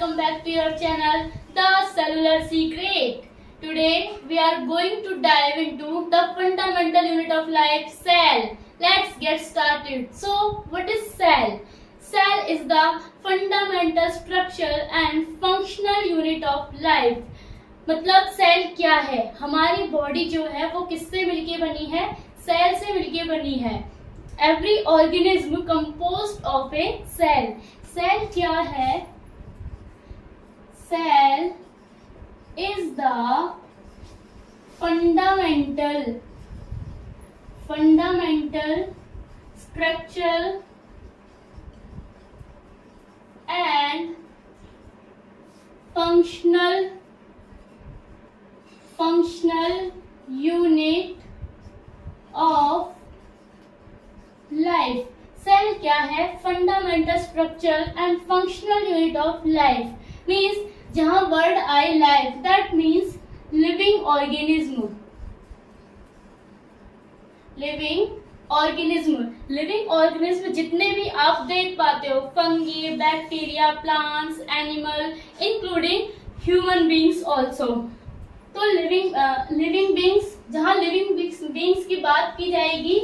welcome back to your channel, The Cellular Secret. Today we are going to dive into the fundamental unit of life, cell. Let's get started. So, what is cell? Cell is the fundamental structure and functional unit of life. मतलब cell क्या है? हमारी body जो है वो किससे मिलके बनी है? सेल से मिलके बनी है. Every organism composed of a cell. Cell क्या है? Cell is the fundamental structure and functional unit of life. Cell क्या है? Fundamental structure and functional unit of life. Means जहां वर्ड आए life, that means living organism. Living organism जितने भी आप देख पाते हो, fungi, bacteria, plants, animal, including human beings also. तो लिविंग बींग्स, जहां लिविंग बींग्स की बात की जाएगी,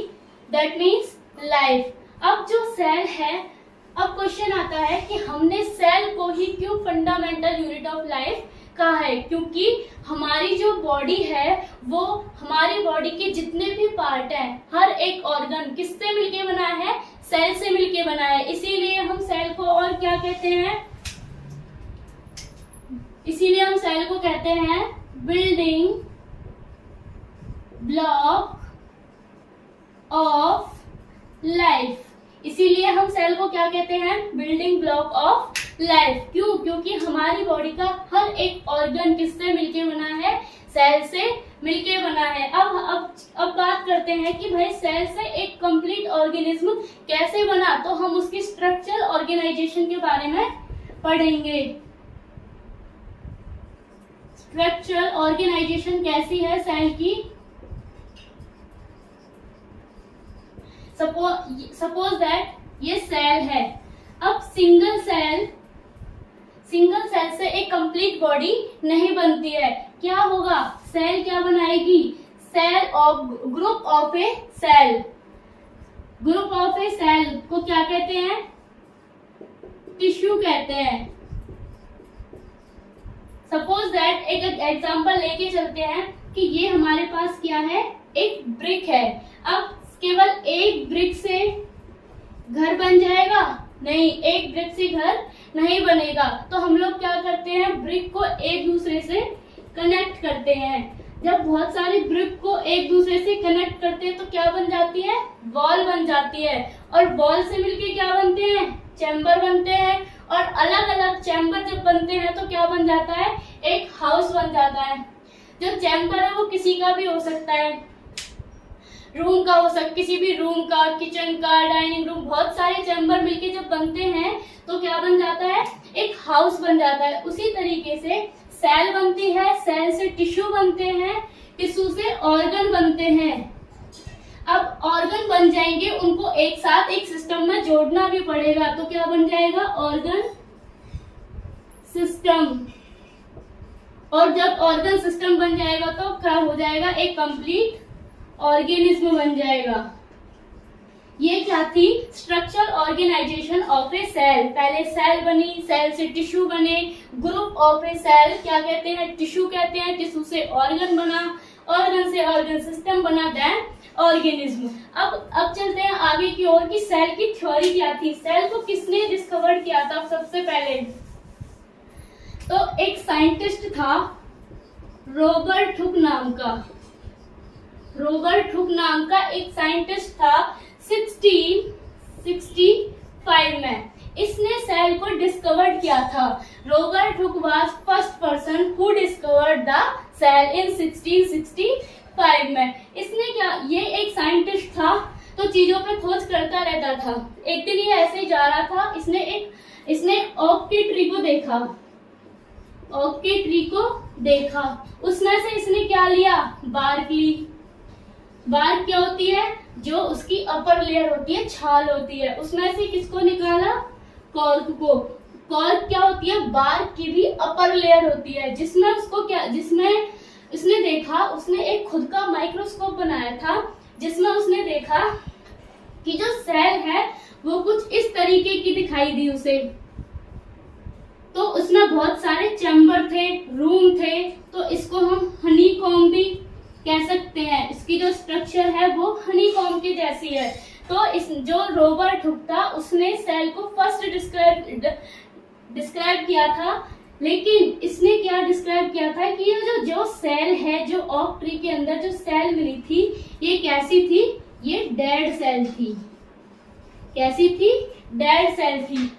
दैट मीन्स लाइफ. अब जो सेल है, अब क्वेश्चन आता है कि हमने सेल को ही क्यों फंडामेंटल यूनिट ऑफ लाइफ कहा है? क्योंकि हमारी जो बॉडी है वो हमारी बॉडी के जितने भी पार्ट हैं, हर एक ऑर्गन किससे मिलके बना है? सेल से मिलके बना है. इसीलिए हम सेल को और क्या कहते हैं? इसीलिए हम सेल को कहते हैं बिल्डिंग ब्लॉक ऑफ लाइफ. इसीलिए हम सेल को क्या कहते हैं? Building block of life. क्यों? क्योंकि हमारी बॉडी का हर एक ऑर्गन किससे मिलके बना है? सेल से मिलके बना है. अब बात करते हैं कि भाई सेल से एक कंप्लीट ऑर्गेनिज्म कैसे बना, तो हम उसकी स्ट्रक्चरल ऑर्गेनाइजेशन के बारे में पढ़ेंगे. स्ट्रक्चरल ऑर्गेनाइजेशन कैसी है सेल की? सपोज दैट ये सेल है. अब सिंगल सेल से एक कंप्लीट बॉडी नहीं बनती है. क्या होगा? सेल क्या बनाएगी? Cell of group of a cell. Group of a cell को क्या कहते हैं? टिश्यू कहते हैं. सपोज दैट एक एग्जांपल लेके चलते हैं कि ये हमारे पास क्या है? एक ब्रिक है. अब केवल एक ब्रिक से घर बन जाएगा? नहीं, एक ब्रिक से घर नहीं बनेगा. तो हम लोग क्या करते हैं? ब्रिक को एक दूसरे से कनेक्ट करते हैं. जब बहुत सारी ब्रिक को एक दूसरे से कनेक्ट करते हैं तो क्या बन जाती है? वॉल बन जाती है. और वॉल से मिलके क्या बनते हैं? चैम्बर बनते हैं. और अलग अलग चैम्बर जब बनते हैं तो क्या बन जाता है? एक हाउस बन जाता है. जो चैम्बर है वो किसी का भी हो सकता है, रूम का हो सकता, किसी भी रूम का, किचन का, डाइनिंग रूम, बहुत सारे चैम्बर मिलके जब बनते हैं तो क्या बन जाता है? एक हाउस बन जाता है. उसी तरीके से सेल बनती है. सेल से टिश्यू बनते हैं, टिश्यू से ऑर्गन बनते हैं. अब ऑर्गन बन जाएंगे, उनको एक साथ एक सिस्टम में जोड़ना भी पड़ेगा. तो क्या बन जाएगा? Organ system. और जब ऑर्गन सिस्टम बन जाएगा तो क्या हो जाएगा? एक कंप्लीट ऑर्गेनिज्म बन जाएगा. ये क्या थी? Structural organisation of a cell. पहले सेल बनी, सेल से टिश्यू बने, ग्रुप ऑफ ए सेल क्या कहते हैं? टिश्यू कहते हैं. टिश्यू से ऑर्गन बना, ऑर्गन से ऑर्गन सिस्टम बना, देन ऑर्गेनिज्म. अब चलते हैं आगे की ओर कि सेल की थ्योरी क्या थी. सेल को किसने डिस्कवर किया था सबसे पहले? तो एक साइंटिस्ट था रॉबर्ट हुक नाम का एक साइंटिस्ट था 1665 में. इसने सेल को डिस्कवर किया था. Robert Hooke was first person who discovered the cell in 1665 में. इसने क्या, ये एक साइंटिस्ट था तो चीजों पे खोज करता रहता था. एक दिन ये ऐसे ही जा रहा था, इसने ओक की ट्री को देखा. उसमें से इसने क्या लिया? बार्क ली. बार्क क्या होती है? जो उसकी अपर लेयर होती है, छाल होती है. उसमें से किसको निकाला? कॉर्क को. कॉर्क क्या होती है, बार्क की भी अपर लेयर होती है, जिसमें उसने देखा, उसने एक खुद का माइक्रोस्कोप बनाया था, जिसमें उसने देखा कि जो सेल है वो कुछ इस तरीके की दिखाई दी उसे। तो उसमें बहुत सारे चैम्बर थे, रूम थे, तो इसको हम हनीकॉम्ब भी कह सकते हैं। इसकी जो स्ट्रक्चर है वो हनीकॉम्ब की जैसी है। तो इस जो रॉबर्ट हुक था उसने सेल को फर्स्ट डिस्क्राइब किया था, लेकिन इसने क्या डिस्क्राइब किया था कि ये जो सेल है, जो ओक ट्री के अंदर जो सेल मिली थी, ये कैसी थी, ये डेड सेल थी। कैसी थी, डेड सेल थी।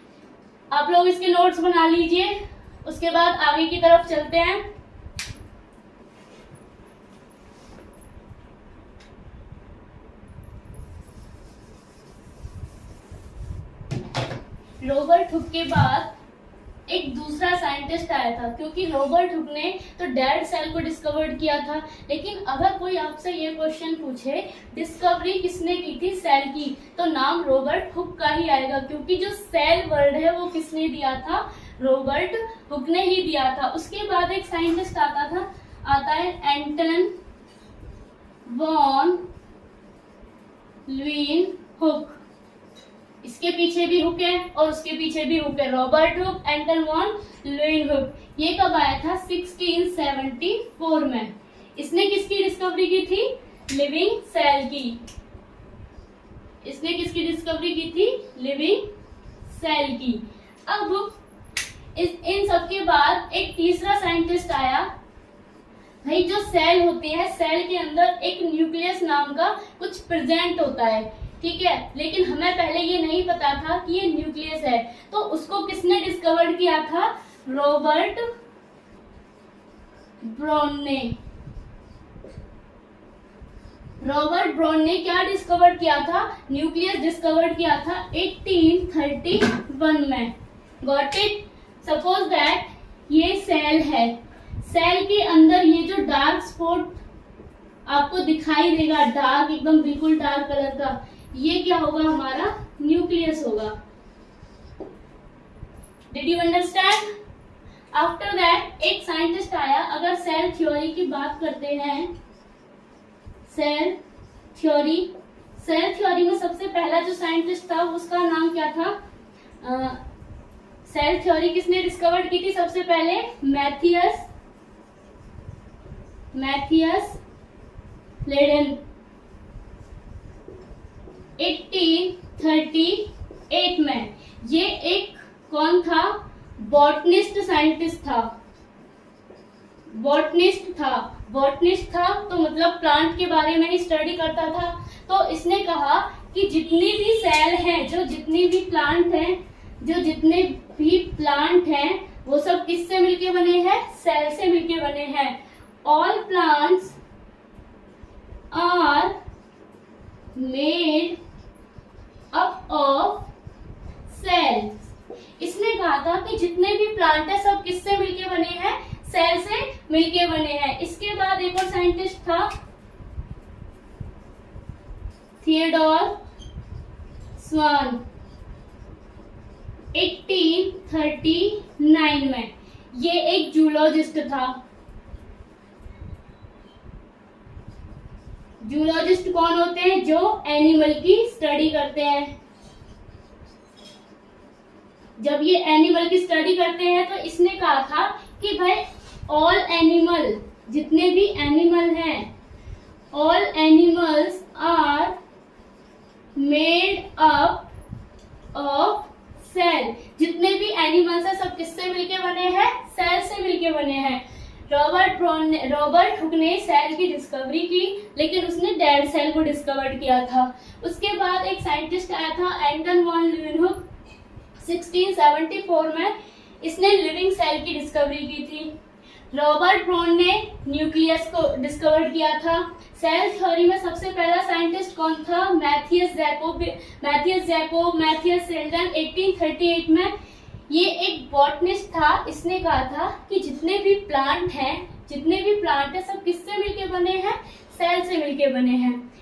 आप लोग इसके नोट्स बना लीजिए, उसके बाद आगे की तरफ चलते हैं। रॉबर्ट हुक के बाद एक दूसरा साइंटिस्ट आया था, क्योंकि रॉबर्ट हुक ने तो डेड सेल को डिस्कवर किया था, लेकिन अगर कोई आपसे ये क्वेश्चन पूछे डिस्कवरी किसने की थी सेल की, तो नाम रॉबर्ट हुक का ही आएगा, क्योंकि जो सेल वर्ड है वो किसने दिया था, रॉबर्ट हुक ने ही दिया था। उसके बाद एक साइंटिस्ट आता है एंटन वॉन लीeuwenhoek। इसके पीछे भी हुक है और उसके पीछे भी हुक है, रॉबर्ट हुक, एंटन वॉन लीeuwenhoek। ये कब आया था, 1674 में। इसने किसकी डिस्कवरी की थी, लिविंग सेल की। इसने किसकी डिस्कवरी की थी, लिविंग सेल की। अब इन सब के बाद एक तीसरा साइंटिस्ट आया। भाई जो सेल होते हैं, सेल के अंदर एक न्यूक्लियस नाम का कुछ प्रेजेंट होता है, ठीक है, लेकिन हमें पहले ये नहीं पता था कि ये न्यूक्लियस है। तो उसको किसने डिस्कवर किया था, रॉबर्ट ब्राउन ने। रॉबर्ट ब्राउन ने क्या डिस्कवर किया था, न्यूक्लियस डिस्कवर किया था 1831 में। Got it. सपोज दैट ये सेल है, सेल के अंदर ये जो डार्क स्पॉट आपको दिखाई देगा, डार्क, एकदम बिल्कुल डार्क कलर का, ये क्या होगा, हमारा न्यूक्लियस होगा। Did you understand? After that एक साइंटिस्ट आया। अगर सेल थ्योरी की बात करते हैं, सेल थ्योरी में सबसे पहला जो साइंटिस्ट था उसका नाम क्या था, सेल थ्योरी किसने डिस्कवर की थी सबसे पहले, मैथियस लेडन 1838 में। ये एक कौन था, बॉटनिस्ट साइंटिस्ट था। बॉटनिस्ट था तो मतलब प्लांट के बारे में ही स्टडी करता था। तो इसने कहा कि जितनी भी सेल हैं, जो जितने भी प्लांट हैं, वो सब किससे मिलके बने हैं, सेल से मिलके बने हैं। All plants are made up of cells. इसने कहा था कि जितने भी प्लांट है सब किससे मिलके बने हैं, सेल से मिलके बने हैं। इसके बाद एक और साइंटिस्ट था, थियोडोर स्वान 1839 में। ये एक जूलॉजिस्ट था। जूलॉजिस्ट कौन होते हैं, जो एनिमल की स्टडी करते हैं। जब ये एनिमल की स्टडी करते हैं तो इसने कहा था कि भाई ऑल एनिमल, जितने भी एनिमल हैं, all animals are made up of cell. जितने भी एनिमल्स हैं सब किससे मिलके बने हैं, सेल से मिलके बने हैं। रॉबर्ट हुक ने सेल की डिस्कवरी की, लेकिन उसने डेड सेल को डिस्कवर किया था। उसके बाद एक साइंटिस्ट आया था, एंटन वॉन लीeuwenhoek 1674 में। इसने लिविंग सेल की डिस्कवरी की थी। रॉबर्ट ब्राउन ने न्यूक्लियस को डिस्कवर किया था। सेल थ्योरी में सबसे पहला साइंटिस्ट कौन था, मैथियस सेल्डन 1838 में। ये एक बॉटनिस्ट था। इसने कहा था कि जितने भी प्लांट हैं सब किससे मिलके बने हैं, सेल से मिलके बने हैं।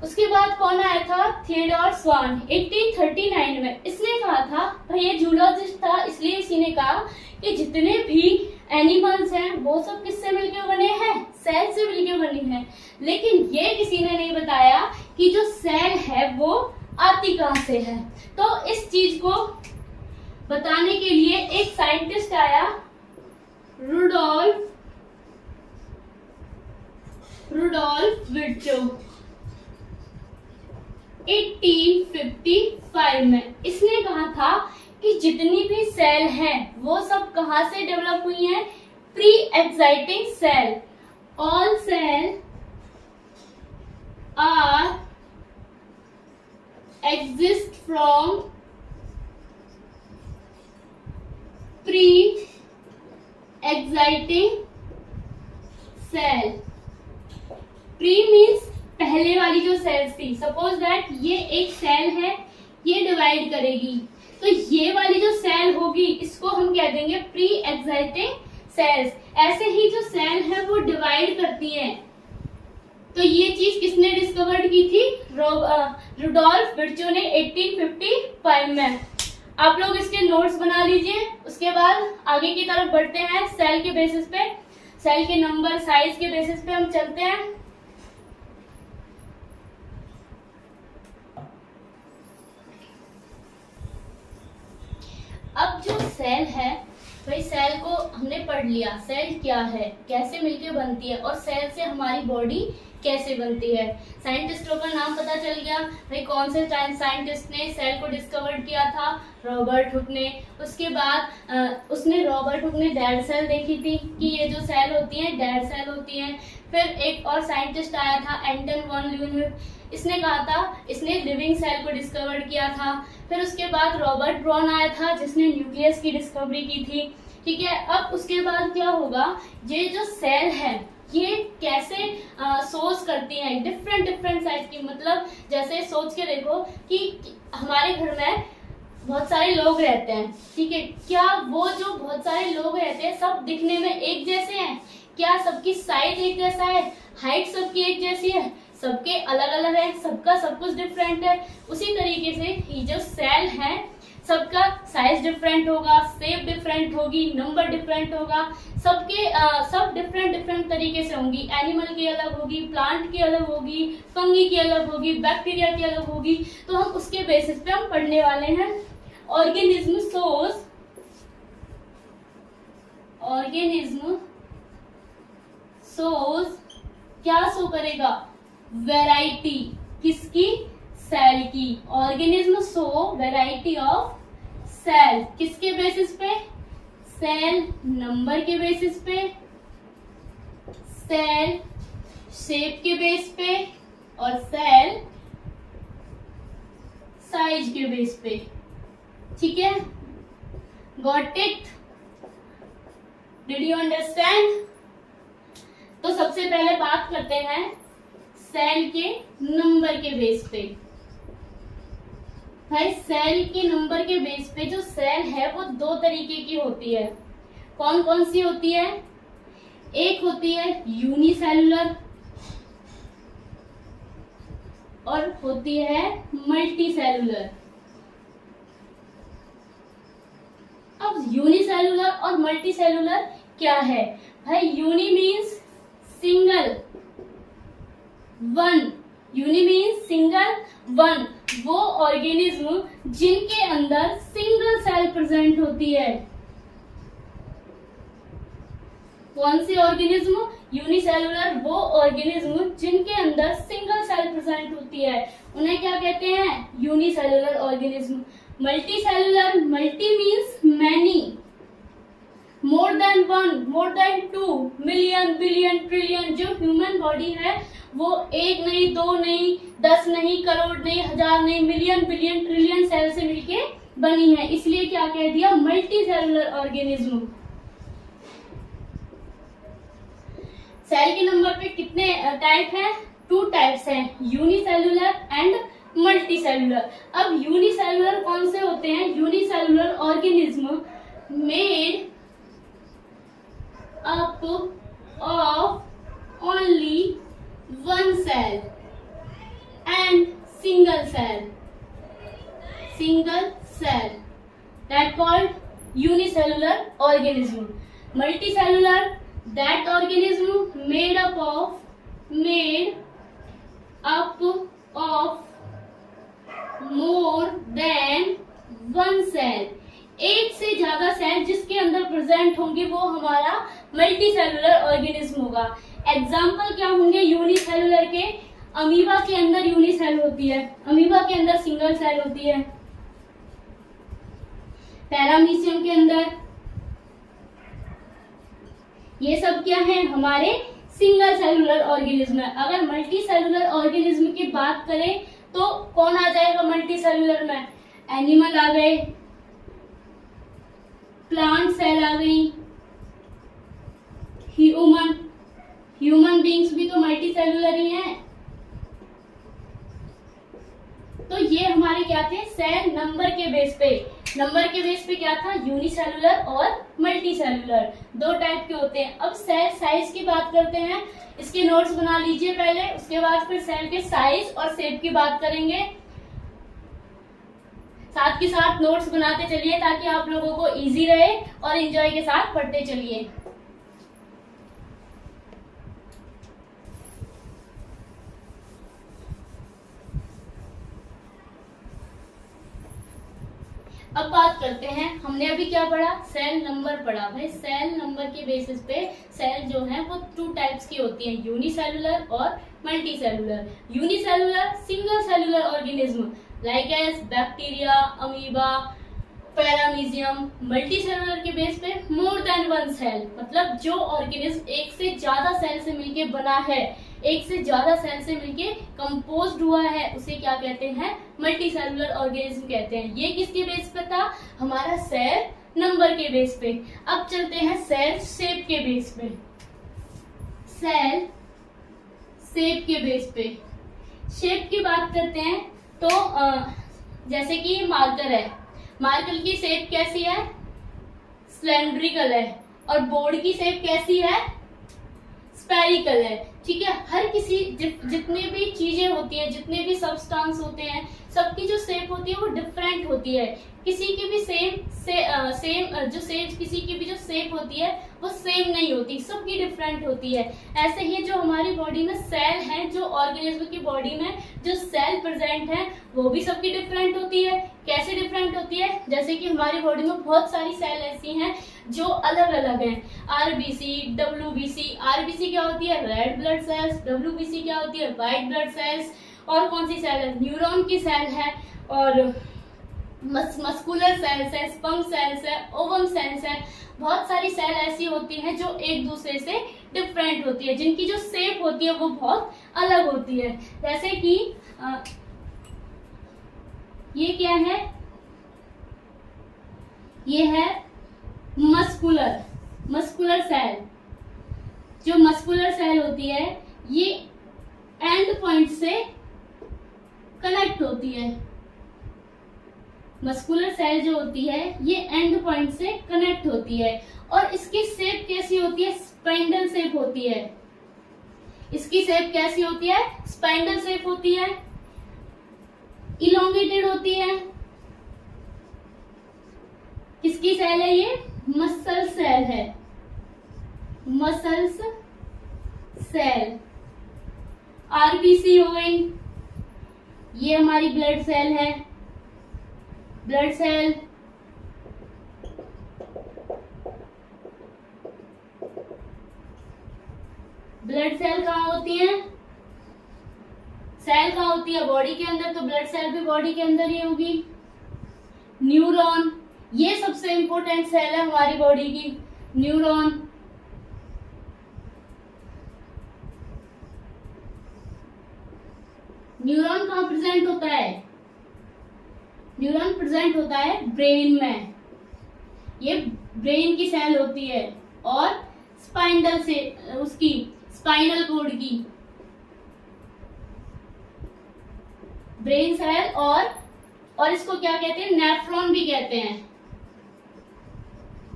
उसके बाद कौन आया था? थियोडोर स्वान 1839 में। इसने कहा था, भाई ये जूलॉजिस्ट था, इसलिए इसी ने कहा कि जितने भी एनिमल्स हैं वो सब किससे मिलकर बने हैं? सेल से मिलकर बने हैं। लेकिन ये किसी ने नहीं बताया कि जो सेल है वो आती कहां से है। तो इस चीज को बताने के लिए एक साइंटिस्ट आया, रुडोल्फ विर्चो 1855 में। इसने कहा था कि जितनी भी सेल हैं वो सब कहां से डेवलप हुई हैं? Pre exciting cell. All cell are exist from pre-exciting cell। Pre means पहले वाली जो सेल्स थी। सपोज दैट ये एक सेल है, ये डिवाइड करेगी, तो ये वाली जो सेल होगी इसको हम कह देंगे प्री एक्साइटिंग सेल्स। ऐसे ही जो सेल है वो डिवाइड करती हैं। तो ये चीज किसने डिस्कवर्ड की थी? रुडोल्फ विर्चो ने 1855 में। आप लोग इसके नोट्स बना लीजिए। उसके बाद आगे की तरफ बढ़ते हैं। सेल के बेसिस पे, सेल के नंबर साइज के बेसिस पे हम चलते हैं। अब जो सेल है, भाई सेल को हमने पढ़ लिया, सेल क्या है, कैसे मिलकर बनती है और सेल से हमारी बॉडी कैसे बनती है। साइंटिस्टों का नाम पता चल गया, भाई कौन से साइंटिस्ट ने सेल को डिस्कवर किया था? रॉबर्ट हुक ने। उसके बाद रॉबर्ट हुक ने डेड सेल देखी थी कि ये जो सेल होती हैं डेड सेल होती हैं। फिर एक और साइंटिस्ट आया था, एंटन वॉन ल्यूनहुइक। इसने कहा था, इसने लिविंग सेल को डिस्कवर किया था। फिर उसके बाद रॉबर्ट ब्राउन आया था जिसने न्यूक्लियस की डिस्कवरी की थी। ठीक है, अब उसके बाद क्या होगा? ये जो सेल है ये कैसे सोच करती हैं? डिफरेंट साइज की। मतलब जैसे सोच के देखो कि हमारे घर में बहुत सारे लोग रहते हैं, ठीक है, क्या वो जो बहुत सारे लोग रहते हैं सब दिखने में एक जैसे हैं? क्या सबकी साइज एक जैसा है? हाइट सबकी एक जैसी है? सबके अलग अलग है, सबका सब कुछ डिफरेंट है। उसी तरीके से ये जो सेल है सबका साइज डिफरेंट होगा, शेप डिफरेंट होगी, नंबर डिफरेंट होगा, सबके सब डिफरेंट तरीके से होंगी। एनिमल की अलग होगी, प्लांट की अलग होगी, फंगी की अलग होगी, बैक्टीरिया की अलग होगी। तो हम उसके बेसिस पे हम पढ़ने वाले हैं। ऑर्गेनिज्म सोज क्या शो करेगा? वैरायटी। किसकी? सेल की। Organism show variety of cell. किसके बेसिस पे? सेल नंबर के बेसिस पे, सेल शेप के बेस पे और सेल साइज के बेस पे। ठीक है, got it? Did you understand? तो सबसे पहले बात करते हैं सेल के नंबर के बेस पे। भाई सेल के नंबर के बेस पे जो सेल है वो दो तरीके की होती है। कौन कौन सी होती है? एक होती है यूनिसेलुलर और होती है मल्टीसेलुलर। अब यूनिसेलुलर और मल्टीसेलुलर क्या है? भाई uni means single, one. Uni means single, one. वो ऑर्गेनिज्म जिनके अंदर सिंगल सेल प्रेजेंट होती है। कौन सी ऑर्गेनिज्म? यूनिसेलुलर। वो ऑर्गेनिज्म जिनके अंदर सिंगल सेल प्रेजेंट होती है उन्हें क्या कहते हैं? Unicellular organism. Multicellular, multi means many, more than one, more than two, million, billion, trillion. जो ह्यूमन बॉडी है वो एक नहीं, दो नहीं, 10 नहीं, करोड़ नहीं, हजार नहीं, मिलियन, बिलियन, ट्रिलियन सेल से मिलके बनी है। इसलिए क्या कह दिया? Multi cellular organism. सेल के नंबर पे कितने टाइप हैं? 2 टाइप्स हैं, यूनिसेलुलर एंड मल्टीसेलुलर। अब यूनिसेलुलर कौन से होते हैं? Unicellular organism made up of only one cell single cell. Single cell. That called unicellular organism. Multicellular, that organism made up of more than one cell. एक से ज्यादा cell जिसके अंदर प्रेजेंट होंगे वो हमारा मल्टी सेलुलर ऑर्गेनिज्म होगा. Example क्या होंगे यूनिसेलुलर के? अमीबा के अंदर यूनिसेल होती है, अमीबा के अंदर सिंगल सेल होती है, पैरामीशियम के अंदर, ये सब क्या है हमारे सिंगल सेलुलर ऑर्गेनिज्म है. अगर मल्टी सेलुलर ऑर्गेनिज्म की बात करें तो कौन आ जाएगा मल्टी सेलुलर में? एनिमल आ गए, प्लांट सेल आ गई, ह्यूमन बींग्स भी तो मल्टी सेलुलर ही हैं. तो ये हमारे क्या थे? सेल नंबर के बेस पे. नंबर के बेस पे क्या था? यूनिसेलुलर और मल्टी सेलुलर, दो टाइप के होते हैं. अब सेल साइज की बात करते हैं. इसके नोट्स बना लीजिए पहले, उसके बाद फिर सेल के साइज और शेप की बात करेंगे. साथ के साथ नोट्स बनाते चलिए ताकि आप लोगों को इजी रहे और एंजॉय के साथ पढ़ते चलिए. अब बात करते हैं, हमने अभी क्या पढ़ा? सेल नंबर पढ़ा. भाई सेल नंबर के बेसिस पे सेल जो है वो टू टाइप्स की होती हैं, यूनिसेलुलर और multi cellular. Unicellular single cellular organism like as bacteria, amoeba, paramecium. Multi cellular के बेस पे मोर देन वन सेल, मतलब जो ऑर्गेनिज्म एक से ज्यादा सेल से मिलके बना है, एक से ज्यादा सेल से मिलके कंपोज्ड हुआ है, उसे क्या कहते हैं? मल्टी सेलुलर ऑर्गेनिज्म कहते हैं. ये किसके बेस पे था? हमारा सेल नंबर के बेस पे. अब चलते हैं सेल शेप के बेस पे. सेल शेप के बेस पे शेप की बात करते हैं तो जैसे कि मार्कर है, मार्कर की शेप कैसी है? सिलेंड्रिकल है. और बोर्ड की शेप कैसी है? स्फेरिकल है. ठीक है, हर किसी जितने भी चीजें होती हैं, जितने भी सब्सटेंस होते हैं, सबकी जो शेप होती है वो डिफरेंट होती है. किसी की भी किसी की भी जो शेप होती है वो सेम नहीं होती, सबकी डिफरेंट होती है. ऐसे ही जो हमारी बॉडी में सेल हैं, जो ऑर्गेनिज्म की बॉडी में जो सेल प्रेजेंट है वो भी सबकी डिफरेंट होती है. कैसे डिफरेंट होती है? जैसे कि हमारी बॉडी में बहुत सारी सेल ऐसी हैं जो अलग अलग हैं. RBC, WBC. आरबीसी क्या होती है? Red blood cells. डब्ल्यूबीसी क्या होती है? White blood cells. और कौन सी सेल है? न्यूरॉन की सेल है, और मस्कुलर सेल्स है, स्पंज सेल्स है, ओवम सेल्स है. बहुत सारी सेल ऐसी होती हैं जो एक दूसरे से डिफरेंट होती है, जिनकी जो शेप होती है वो बहुत अलग होती है. जैसे कि ये क्या है? ये है मस्कुलर सेल. जो मस्कुलर सेल होती है ये एंड पॉइंट से कनेक्ट होती है. मस्कुलर सेल जो होती है ये एंड पॉइंट से कनेक्ट होती है. और इसकी शेप कैसी होती है? स्पाइंडल शेप होती है. इसकी शेप कैसी होती है? स्पाइंडल शेप होती है, इलोंगेटेड होती है. किसकी सेल है ये? मसल सेल है, मसल्स सेल. आरबीसी हो गई, ये हमारी ब्लड सेल है. ब्लड सेल, ब्लड सेल कहाँ होती है? सेल कहाँ होती है? बॉडी के अंदर. तो ब्लड सेल भी बॉडी के अंदर ही होगी. न्यूरॉन, ये सबसे इंपॉर्टेंट सेल है हमारी बॉडी की. न्यूरॉन, न्यूरॉन कहाँ प्रेजेंट होता है? न्यूरॉन प्रेजेंट होता है ब्रेन में. ये ब्रेन की सेल होती है. और स्पाइनल से उसकी स्पाइनल कोड की ब्रेन सेल. और इसको क्या कहते हैं? नेफ्रॉन भी कहते हैं.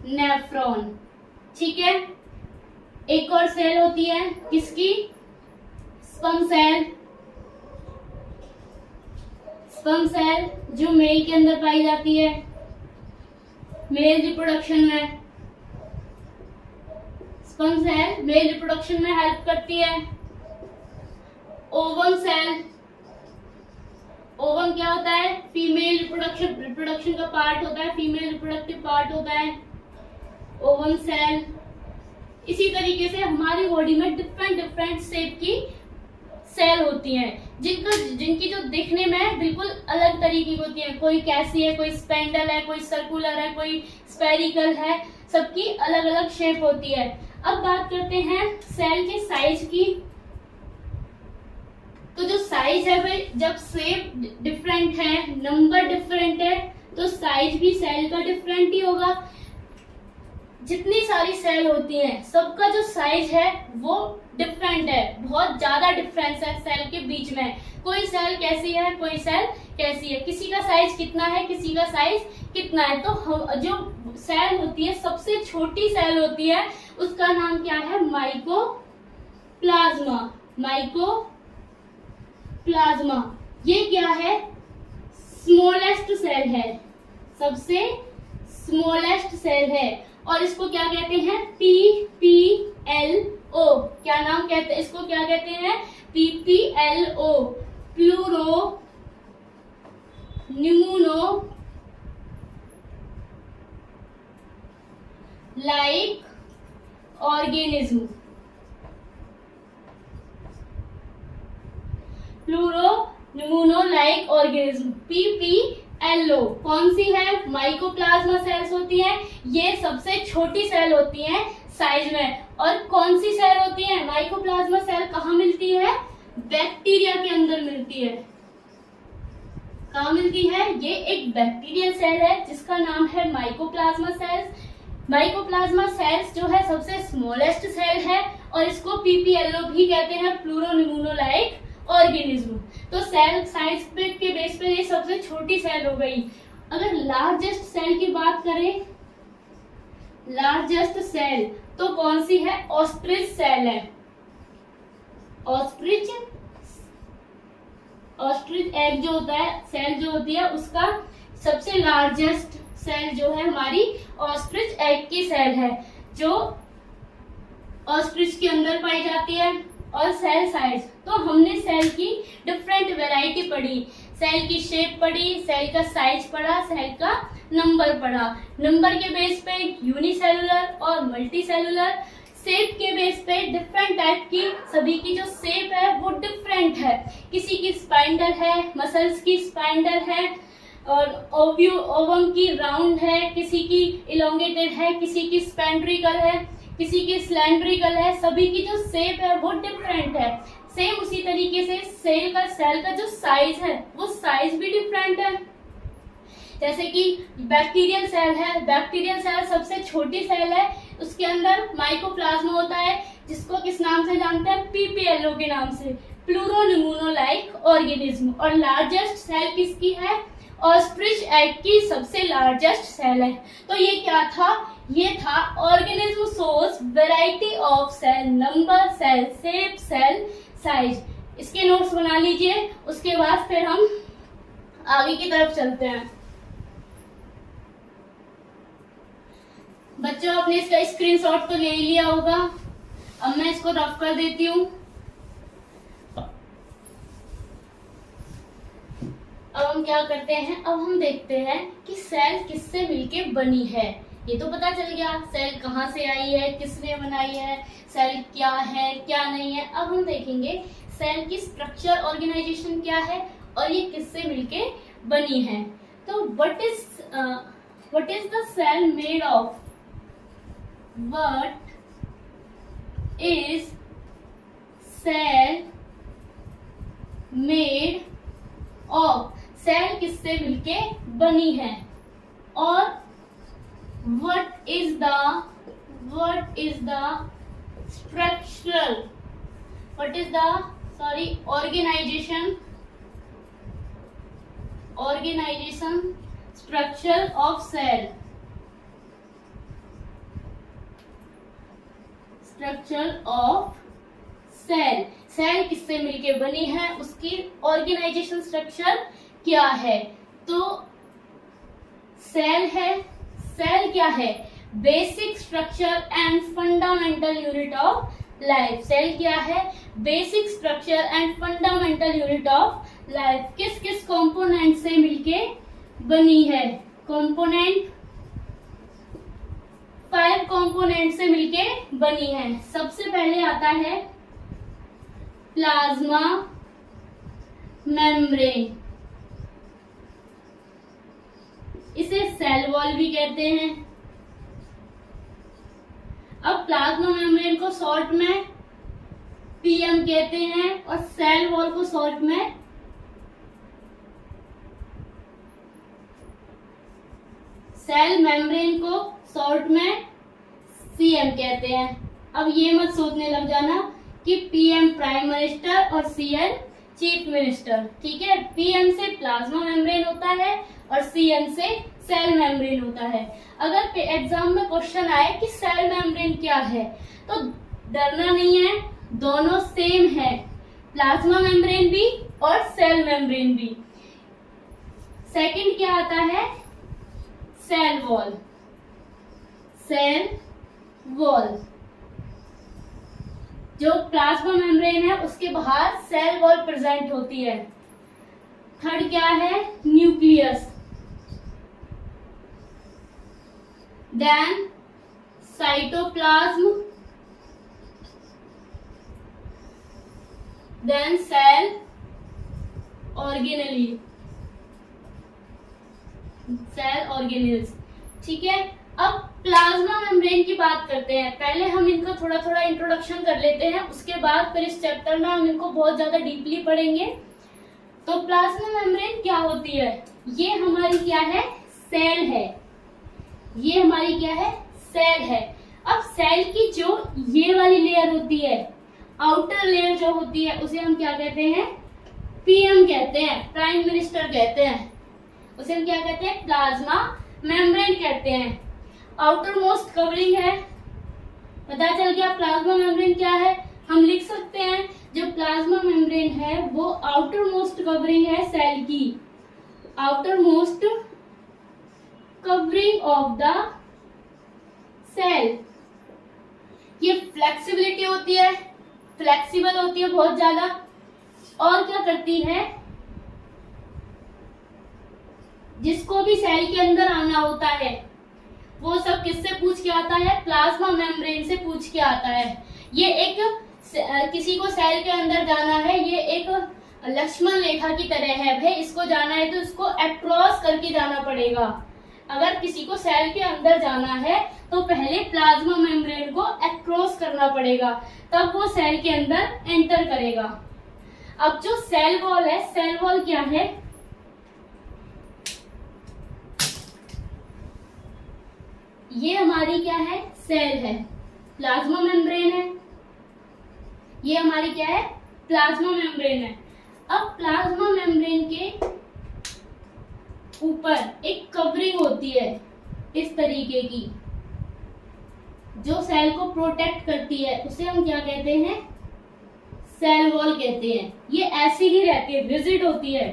नेफ्रॉन. ठीक है. एक और सेल होती है किसकी? Sperm cell. स्पर्म सेल जो मेल के अंदर पाई जाती है, मेल रिप्रोडक्शन में। स्पर्म सेल मेल रिप्रोडक्शन में हेल्प करती है। ओवम सेल, ओवम क्या होता है? फीमेल रिप्रोडक्शन का पार्ट होता है, फीमेल रिप्रोडक्टिव पार्ट होता है ओवम सेल। इसी तरीके से हमारी बॉडी में डिफरेंट शेप की सेल होती हैं, जिनकी जो दिखने में बिल्कुल अलग तरीके की होती है। कोई कैसी है, कोई स्पेंडल है, कोई सर्कुलर है, कोई स्पेरिकल है, सबकी अलग अलग शेप होती है। अब बात करते हैं सेल के साइज की। तो जो साइज है भाई, जब शेप डिफरेंट है, नंबर डिफरेंट है, तो साइज भी सेल का डिफरेंट ही होगा। जितनी सारी सेल होती हैं, सबका जो साइज है वो डिफरेंट है, बहुत ज्यादा डिफरेंस है सेल के बीच में। कोई सेल कैसी है, कोई सेल कैसी है, किसी का साइज कितना है, किसी का साइज कितना है। तो जो सेल होती है, सबसे छोटी सेल होती है, उसका नाम क्या है? माइकोप्लाज्मा। माइकोप्लाज्मा ये क्या है? स्मॉलेस्ट सेल है, सबसे स्मॉलेस्ट सेल है। और इसको क्या कहते हैं? PPLO। क्या नाम कहते हैं इसको? क्या कहते हैं? PPLO, pleuro pneumono like organism. Pleuro pneumono like organism, PPLO। कौन सी है? माइकोप्लाज्मा सेल्स होती है। ये सबसे छोटी सेल होती है साइज में। और कौन सी सेल होती है? माइकोप्लाज्मा सेल कहाँ मिलती है? बैक्टीरिया के अंदर मिलती है। कहाँ मिलती है? ये एक बैक्टीरियल सेल है जिसका नाम है माइकोप्लाज्मा सेल्स। माइकोप्लाज्मा सेल्स जो है सबसे स्मॉलेस्ट सेल है और इसको PPLO भी कहते हैं, प्लूरोन्यूमोनो लाइक ऑर्गेनिज्म। तो सेल साइज के बेस पे ये सबसे छोटी सेल हो गई। अगर लार्जेस्ट सेल की बात करें, लार्जेस्ट सेल तो कौन सी है? ऑस्ट्रिच सेल है। ऑस्ट्रिच एग जो होता है, सेल जो होती है, उसका सबसे लार्जेस्ट सेल जो है हमारी ऑस्ट्रिच एग की सेल है, जो ऑस्ट्रिच के अंदर पाई जाती है। और सेल साइज, तो हमने सेल की डिफरेंट वैरायटी पढ़ी, सेल की शेप पढ़ी, सेल का साइज पढ़ा, सेल का नंबर पढ़ा। नंबर के बेस पे यूनिसेलुलर और मल्टीसेलुलर, शेप के बेस पे डिफरेंट टाइप की, सभी की जो शेप है वो डिफरेंट है। किसी की स्पाइंडल है, मसल्स की स्पाइंडल है, और ओवम की राउंड है, किसी की इलोंगेटेड है, किसी की स्पेंड्रिकल है, किसी की स्लैंड्रिकल है। सभी की जो शेप है वो डिफरेंट है। सेम उसी तरीके से सेल का जो साइज है वो साइज भी डिफरेंट है। जैसे कि बैक्टीरियल सेल है, बैक्टीरियल सेल सबसे छोटी सेल है, उसके अंदर माइकोप्लाज्मा होता है, जिसको किस नाम से जानते हैं? PPLO के नाम से, प्लूरोन्यूमोनो लाइक ऑर्गेनिज्म। और लार्जेस्ट सेल किसकी है? ऑस्ट्रिच एग की सबसे लार्जेस्ट सेल है। तो ये क्या था? ये था organism source variety of cell, number, cell shape, cell size. इसके नोट्स बना लीजिए, उसके बाद फिर हम आगे की तरफ चलते हैं। बच्चों, आपने इसका स्क्रीनशॉट तो ले लिया होगा, अब मैं इसको रफ कर देती हूँ। अब हम क्या करते हैं? अब हम देखते हैं कि सेल किससे मिलके बनी है। ये तो पता चल गया सेल कहाँ से आई है, किसने बनाई है, सेल क्या है क्या नहीं है। अब हम देखेंगे सेल की स्ट्रक्चर, ऑर्गेनाइजेशन क्या है और ये किससे मिलके बनी है। तो what is the cell made of? What is cell made of? Cell किससे मिलके बनी है। और what is the structural, organization structure of cell, structure of cell, cell किससे मिलके बनी है, उसकी ऑर्गेनाइजेशन स्ट्रक्चर क्या है? तो सेल है, सेल क्या है? Basic structure and fundamental unit of life. Cell क्या है? Basic structure and fundamental unit of life. किस किस कंपोनेंट से मिलके बनी है? कंपोनेंट 5 कंपोनेंट से मिलके बनी है। सबसे पहले आता है प्लाज्मा मेम्ब्रेन, इसे सेल वॉल भी कहते हैं। अब प्लाज्मा मेम्ब्रेन को शॉर्ट में पीएम कहते हैं और सेल वॉल को शॉर्ट में सेल मेम्ब्रेन को शॉर्ट में सीएम कहते हैं। अब ये मत सोचने लग जाना कि पीएम प्राइम मिनिस्टर और सीएम चीफ मिनिस्टर, ठीक है? पीएम से प्लाज्मा मेम्ब्रेन होता है और सीएम से सेल मेम्ब्रेन होता है। अगर एग्जाम में क्वेश्चन आए कि सेल मेम्ब्रेन क्या है, तो डरना नहीं है, दोनों सेम है, प्लाज्मा मेम्ब्रेन भी और सेल मेम्ब्रेन भी। सेकंड क्या आता है? Cell wall. सेल वॉल, जो प्लाज्मा मेम्ब्रेन है उसके बाहर सेल वॉल प्रेजेंट होती है। थर्ड क्या है? Nucleus, then cytoplasm, then cell organelle, cell organelles, ठीक है? अब प्लाज्मा मेम्ब्रेन की बात करते हैं। पहले हम इनको थोड़ा थोड़ा इंट्रोडक्शन कर लेते हैं, उसके बाद फिर इस चैप्टर में हम इनको बहुत ज्यादा डीपली पढ़ेंगे। तो प्लाज्मा मेम्ब्रेन क्या होती है? ये हमारी क्या है? सेल है। ये हमारी क्या है? सेल है। अब सेल की जो ये वाली लेयर होती है, आउटर लेयर जो होती है, उसे हम क्या कहते हैं? पीएम कहते हैं, प्राइम मिनिस्टर कहते हैं। उसे हम क्या कहते हैं? प्लाज्मा मेम्ब्रेन कहते हैं। आउटर मोस्ट कवरिंग है, पता चल गया प्लाज्मा मेम्ब्रेन क्या है? हम लिख सकते हैं जो प्लाज्मा मेम्ब्रेन है वो आउटर मोस्ट कवरिंग है सेल की, outer most covering of the cell. ये फ्लेक्सिबिलिटी होती है, फ्लेक्सिबल होती है बहुत ज्यादा, और क्या करती है? जिसको भी सेल के अंदर आना होता है वो सब किससे पूछ के आता है? प्लाज्मा मेम्ब्रेन से पूछ के आता है। ये एक किसी को सेल के अंदर जाना है, ये एक लक्ष्मण रेखा की तरह है भाई, इसको जाना है तो इसको अक्रॉस करके जाना पड़ेगा। अगर किसी को सेल के अंदर जाना है तो पहले प्लाज्मा मेम्ब्रेन को अक्रॉस करना पड़ेगा, तब वो सेल के अंदर एंटर करेगा। अब जो सेल वॉल है, सेल वॉल क्या है? ये हमारी क्या है? सेल है। प्लाज्मा मेम्ब्रेन है, ये हमारी क्या है? प्लाज्मा मेम्ब्रेन है। अब प्लाज्मा मेम्ब्रेन के ऊपर एक कवरिंग होती है इस तरीके की, जो सेल को प्रोटेक्ट करती है, उसे हम क्या कहते हैं? सेल वॉल कहते हैं। ये ऐसी ही रहती है, रिजिड होती है।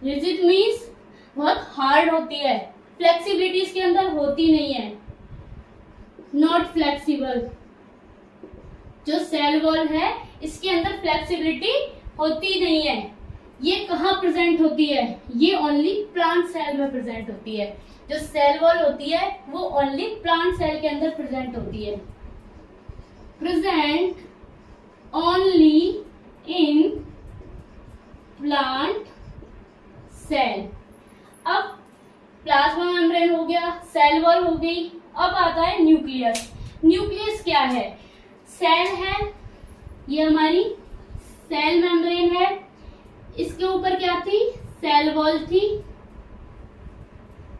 रिजिड मीन्स बहुत हार्ड होती है, फ्लेक्सिबिलिटी इसके अंदर होती नहीं है, नॉट फ्लेक्सिबल। जो सेल वॉल है इसके अंदर फ्लेक्सिबिलिटी होती नहीं है। ये कहाँ प्रेजेंट होती है? ये ओनली प्लांट सेल में प्रेजेंट होती है। जो सेल वॉल होती है वो ओनली प्लांट सेल के अंदर प्रेजेंट होती है, present only in plant cell. अब प्लाज्मा मेम्ब्रेन हो गया, सेल वॉल हो गई, अब आता है न्यूक्लियस। न्यूक्लियस क्या है? सेल है, ये हमारी सेल मेम्ब्रेन है, इसके ऊपर क्या थी? सेल वॉल थी।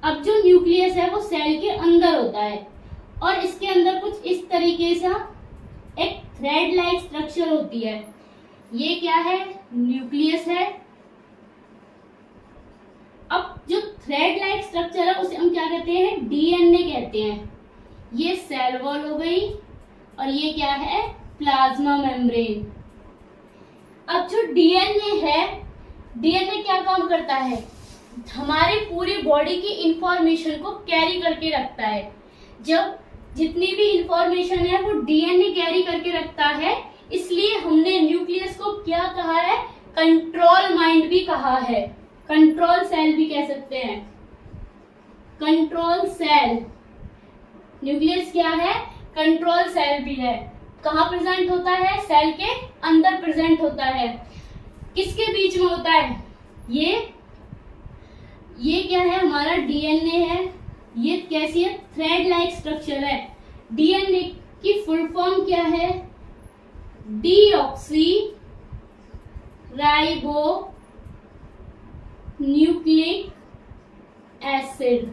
अब जो न्यूक्लियस है वो सेल के अंदर होता है और इसके अंदर कुछ इस तरीके से एक थ्रेड लाइक स्ट्रक्चर होती है। ये क्या है? न्यूक्लियस है। अब जो थ्रेड लाइक स्ट्रक्चर है उसे हम क्या कहते हैं? डीएनए कहते हैं। ये सेल वॉल हो गई और ये क्या है? Plasma membrane. अब जो डीएनए है डीएनए क्या काम करता है? हमारी पूरी बॉडी की इंफॉर्मेशन को कैरी करके रखता है। जब जितनी भी इंफॉर्मेशन है वो डीएनए कैरी करके रखता है, इसलिए हमने न्यूक्लियस को क्या कहा है? कंट्रोल माइंड भी कहा है, कंट्रोल सेल भी कह सकते हैं। कंट्रोल सेल, न्यूक्लियस क्या है? कंट्रोल सेल भी है। कहाँ प्रेजेंट होता है? सेल के अंदर प्रेजेंट होता है। किसके बीच में होता है? ये क्या है? हमारा डीएनए है। ये कैसी है? थ्रेड लाइक स्ट्रक्चर है। डीएनए की फुल फॉर्म क्या है? Deoxy ribo nucleic acid.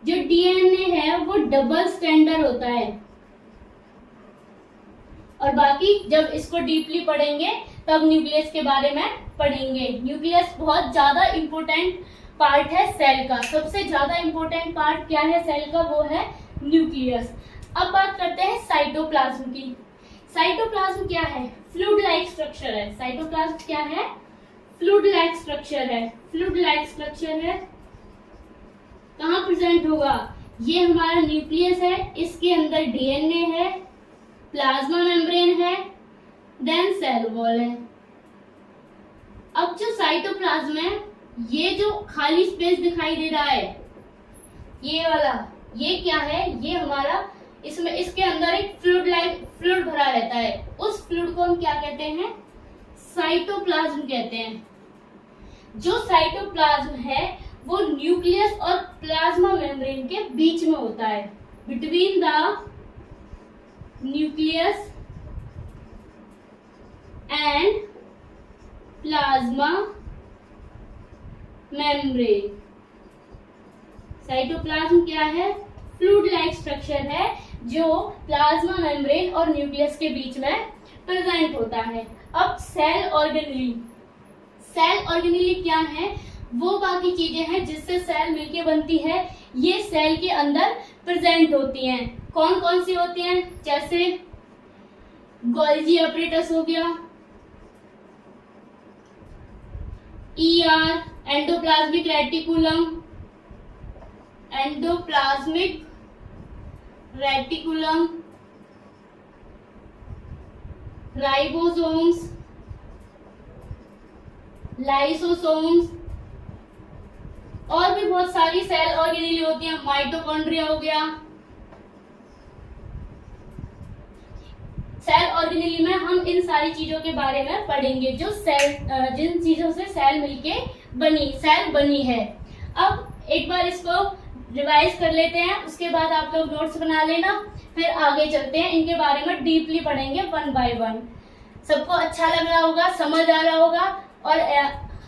जो डीएनए है वो डबल स्टैंडर्ड होता है। और बाकी जब इसको डीपली पढ़ेंगे तब न्यूक्लियस के बारे में पढ़ेंगे। न्यूक्लियस बहुत ज्यादा इंपॉर्टेंट पार्ट है सेल का। सबसे ज्यादा इंपॉर्टेंट पार्ट क्या है सेल का? वो है न्यूक्लियस। अब बात करते हैं साइटोप्लाज्म की। साइटोप्लाज्म क्या है? फ्लूइड लाइक स्ट्रक्चर है। साइटोप्लाज्म क्या है? फ्लूइड लाइक स्ट्रक्चर है। फ्लूइड लाइक स्ट्रक्चर है। कहाँ प्रेजेंट होगा? ये हमारा न्यूक्लियस है, इसके अंदर डीएनए है, प्लाज्मा मेम्ब्रेन है, देन सेल वॉल है। अब जो साइटोप्लाज्म है, ये जो खाली स्पेस दिखाई दे रहा है, ये वाला, ये क्या है? ये हमारा, इसमें इसके अंदर एक फ्लूइड भरा रहता है। उस फ्लूइड को हम क्या कहते हैं? साइटोप्लाज्म कहते हैं। जो साइटोप्लाज्म है वो न्यूक्लियस और प्लाज्मा मेम्ब्रेन के बीच में होता है। Between the nucleus and plasma membrane. Cytoplasm क्या है? फ्लूइड लाइक स्ट्रक्चर है जो प्लाज्मा मेम्ब्रेन और न्यूक्लियस के बीच में प्रेजेंट होता है। अब सेल ऑर्गेनेली। सेल ऑर्गेनेली क्या है? वो बाकी चीजें हैं जिससे सेल मिलके बनती है। ये सेल के अंदर प्रेजेंट होती हैं। कौन कौन सी होती हैं? जैसे गोल्जी अपरेटस हो गया, ER endoplasmic reticulum, endoplasmic reticulum, ribosomes, lysosomes, और भी बहुत सारी सेल ऑर्गेनेली होती हैं। माइटोकॉन्ड्रिया हो गया। सेल ऑर्गेनेली में हम इन सारी चीजों के बारे में पढ़ेंगे जो सेल, जिन चीजों से सेल मिलके सेल बनी है। अब एक बार इसको रिवाइज कर लेते हैं, उसके बाद आप लोग नोट्स बना लेना, फिर आगे चलते हैं। इनके बारे में डीपली पढ़ेंगे वन बाय वन। सबको अच्छा लग रहा होगा, समझ आ रहा होगा, और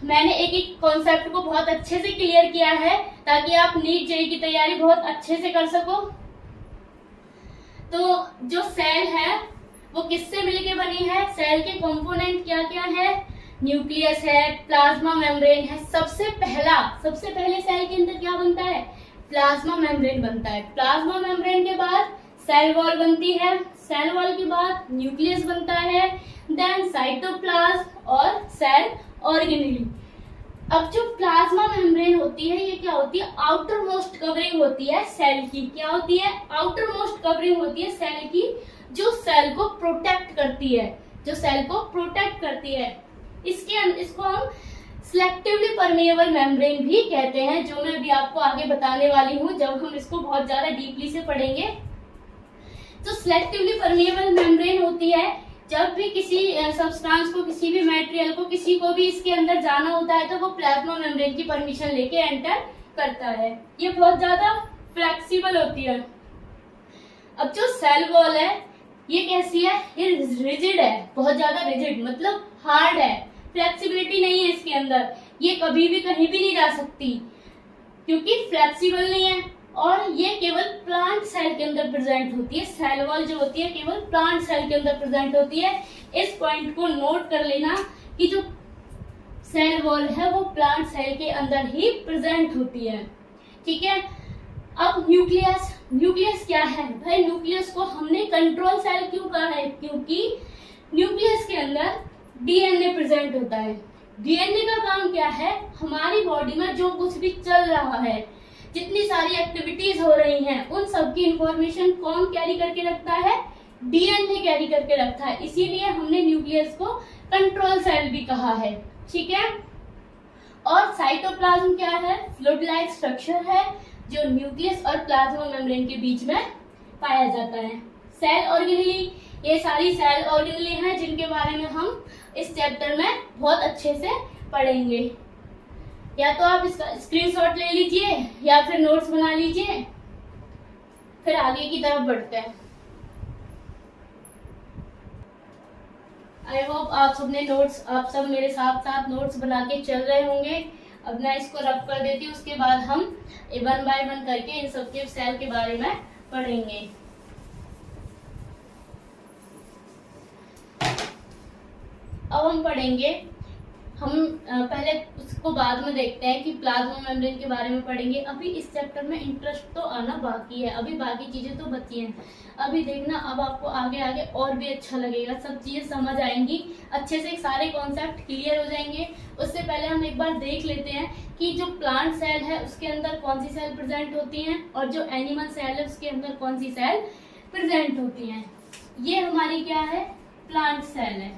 मैंने एक एक कॉन्सेप्ट को बहुत अच्छे से क्लियर किया है ताकि आप नीट जेईई की तैयारी बहुत अच्छे से कर सको। तो जो सेल है वो किससे मिलके बनी है? सेल के कंपोनेंट क्या क्या है? न्यूक्लियस है, प्लाज्मा मेम्ब्रेन है। सबसे पहले सेल के अंदर क्या बनता है? प्लाज्मा मेम्ब्रेन बनता है। प्लाज्मा मेम्ब्रेन के बाद सेल वॉल बनती है। सेल वॉल के बाद न्यूक्लियस बनता है, देन साइटोप्लाज्म और सेल ऑर्गेनेली। अब जो प्लाज्मा मेम्ब्रेन होती है, ये क्या होती है? आउटर मोस्ट कवरिंग होती है सेल की। क्या होती है? आउटर मोस्ट कवरिंग होती है सेल की, जो सेल को प्रोटेक्ट करती है, जो सेल को प्रोटेक्ट करती है। इसको हम सिलेक्टिवली परमेएबल मेम्ब्रेन भी कहते हैं, जो मैं अभी आपको आगे बताने वाली हूँ जब हम इसको बहुत ज्यादा डीपली से पढ़ेंगे। तो सिलेक्टिवली परमेएबल मेम्ब्रेन होती है जब भी किसी सब्सटेंस को, किसी भी मटेरियल को, किसी को भी इसके अंदर जाना होता है तो वो प्लाज्मा मेम्ब्रेन की परमिशन लेके एंटर करता है। ये बहुत ज्यादा फ्लेक्सिबल होती है। अब जो सेल वॉल है ये कैसी है? ये रिजिड है, बहुत ज्यादा रिजिड, मतलब हार्ड है, फ्लेक्सिबिलिटी नहीं है इसके अंदर। ये कभी भी कहीं भी नहीं जा सकती क्योंकि फ्लेक्सिबल नहीं है। और ये केवल प्लांट सेल के अंदर प्रेजेंट होती है। सेल वॉल जो होती है केवल प्लांट सेल के अंदर प्रेजेंट होती है। इस पॉइंट को नोट कर लेना कि जो सेल वॉल है वो प्लांट सेल के अंदर ही प्रेजेंट होती है। ठीक है। अब न्यूक्लियस क्या है भाई? न्यूक्लियस को हमने कंट्रोल सेल क्यों कहा है? क्योंकि न्यूक्लियस के अंदर डीएनए प्रेजेंट होता है। डीएनए का काम क्या है, हमारी बॉडी में जो कुछ भी चल रहा है, जितनी सारी एक्टिविटीज हो रही हैं, उन सब की इंफॉर्मेशन कौन कैरी करके रखता है, डीएनए कैरी करके रखता है। इसीलिए हमने न्यूक्लियस को कंट्रोल सेल भी कहा है, ठीक है। और साइटोप्लाज्म क्या है, फ्लूइड लाइक स्ट्रक्चर है जो न्यूक्लियस और प्लाज्मा मेम्ब्रेन के बीच में पाया जाता है। सेल ऑर्गेनेली, ये सारी सेल ऑर्गेनेली हैं जिनके बारे में हम इस चैप्टर में बहुत अच्छे से पढ़ेंगे। या तो आप इसका स्क्रीनशॉट ले लीजिए या फिर नोट्स बना लीजिए, फिर आगे की तरफ बढ़ते हैं। आई होप आप सबने नोट्स, आप सब मेरे साथ साथ नोट्स बना के चल रहे होंगे। अब मैं इसको रफ कर देती हूँ, उसके बाद हम 1 बाय 1 करके इन सबके सेल के बारे में पढ़ेंगे। अब हम पढ़ेंगे, हम पहले उसको बाद में देखते हैं कि प्लाज्मा मेम्ब्रेन के बारे में पढ़ेंगे। अभी इस चैप्टर में इंटरेस्ट तो आना बाकी है, अभी बाकी चीजें तो बची हैं। अभी देखना, अब आपको आगे आगे और भी अच्छा लगेगा, सब चीजें समझ आएंगी, अच्छे से सारे कॉन्सेप्ट क्लियर हो जाएंगे। उससे पहले हम एक बार देख लेते हैं कि जो प्लांट सेल है उसके अंदर कौन सी सेल प्रेजेंट होती हैं और जो एनिमल सेल है उसके अंदर कौन सी सेल प्रेजेंट होती हैं। ये हमारी क्या है, प्लांट सेल है,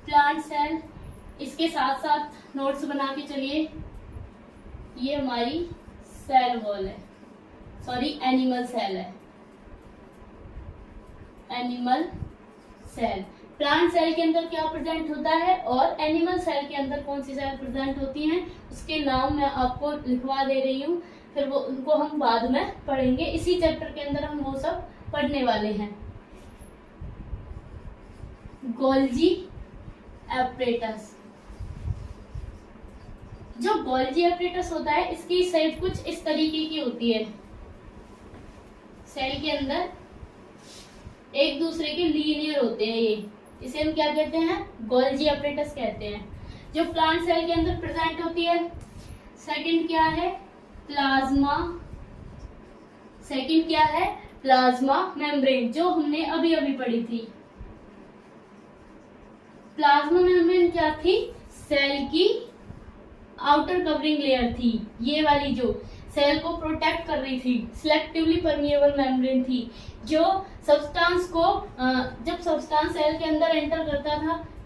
प्लांट सेल। इसके साथ साथ नोट्स बना के चलिए। ये हमारी सेल वॉल है, सॉरी एनिमल सेल है, एनिमल सेल। प्लांट सेल के अंदर क्या प्रेजेंट होता है और एनिमल सेल के अंदर कौन सी सेल प्रेजेंट होती हैं, उसके नाम मैं आपको लिखवा दे रही हूँ, फिर वो उनको हम बाद में पढ़ेंगे। इसी चैप्टर के अंदर हम वो सब पढ़ने वाले हैं। गोल्जी एपरेटस, जो गोल्जी एपरेटस होता है इसकी शेप कुछ इस तरीके की होती है। सेल के अंदर एक दूसरे के लीनियर होते हैं, ये इसे हम क्या कहते हैं, गोल्जी एपरेटस कहते हैं, जो प्लांट सेल के अंदर प्रेजेंट होती है। सेकंड क्या है, प्लाज्मा, सेकंड क्या है, प्लाज्मा मेम्ब्रेन, जो हमने अभी अभी पढ़ी थी। प्लाज्मा मेम्ब्रेन क्या थी, सेल की आउटर कवरिंग लेयर थी, ये वाली जो सेल को प्रोटेक्ट कर रही थी, सिलेक्टिवली परमिएबल मेम्ब्रेन थी, जो सब्सटेंस को, जब सब्सटेंस सेल के अंदर एंटर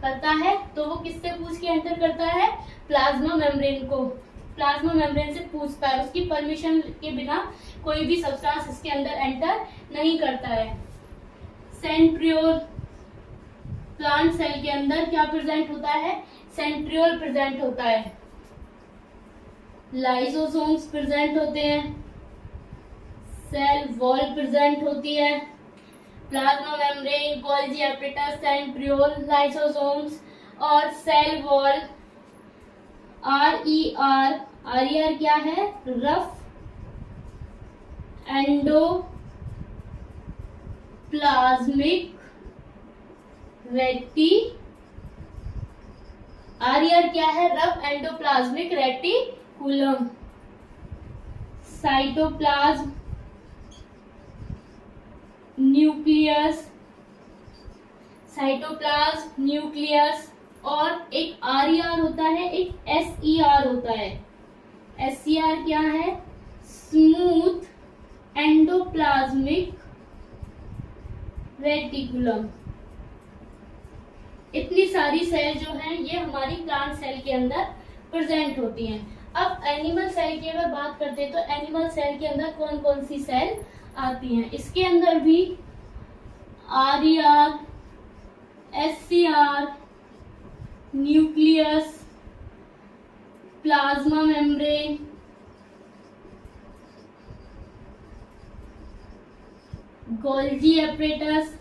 करता है तो वो किससे पूछ के एंटर करता है, प्लाज्मा मेम्ब्रेन को, प्लाज्मा मेम्ब्रेन से पूछता है, उसकी परमिशन के बिना कोई भी सब्सटेंस इसके अंदर एंटर नहीं करता है। सेंट्रियोल, प्लांट सेल के अंदर क्या प्रेजेंट होता है, सेंट्रियोल प्रेजेंट होता है। लाइसोसोम्स प्रेजेंट होते हैं, सेल वॉल प्रेजेंट होती है। Plasma membrane, Golgi apparatus, centriole, lysosomes और सेल वॉल। RER, RER क्या है, रफ एंडोप्लाज्मिक रेटी, RER क्या है, rough endoplasmic reticulum. Cytoplasm, nucleus, cytoplasm, nucleus, और एक RER होता है, एक SER होता है। SER क्या है, स्मूथ एंडोप्लाज्मिक रेटिकुलम। इतनी सारी सेल जो हैं ये हमारी प्लांट सेल के अंदर प्रेजेंट होती हैं। अब एनिमल सेल की अगर बात करते हैं तो एनिमल सेल के अंदर कौन कौन सी सेल आती हैं, इसके अंदर भी RER, SCR, nucleus, plasma membrane, Golgi apparatus,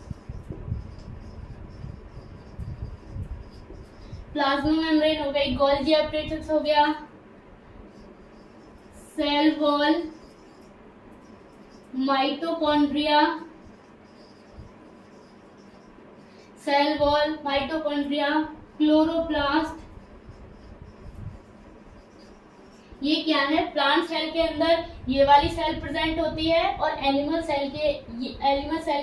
plasma membrane हो गई, गोल्जी एपरेटस हो गया, cell wall, mitochondria, cell wall, mitochondria, chloroplast, ये क्या है, प्लांट सेल के अंदर ये वाली सेल प्रेजेंट होती है और एनिमल सेल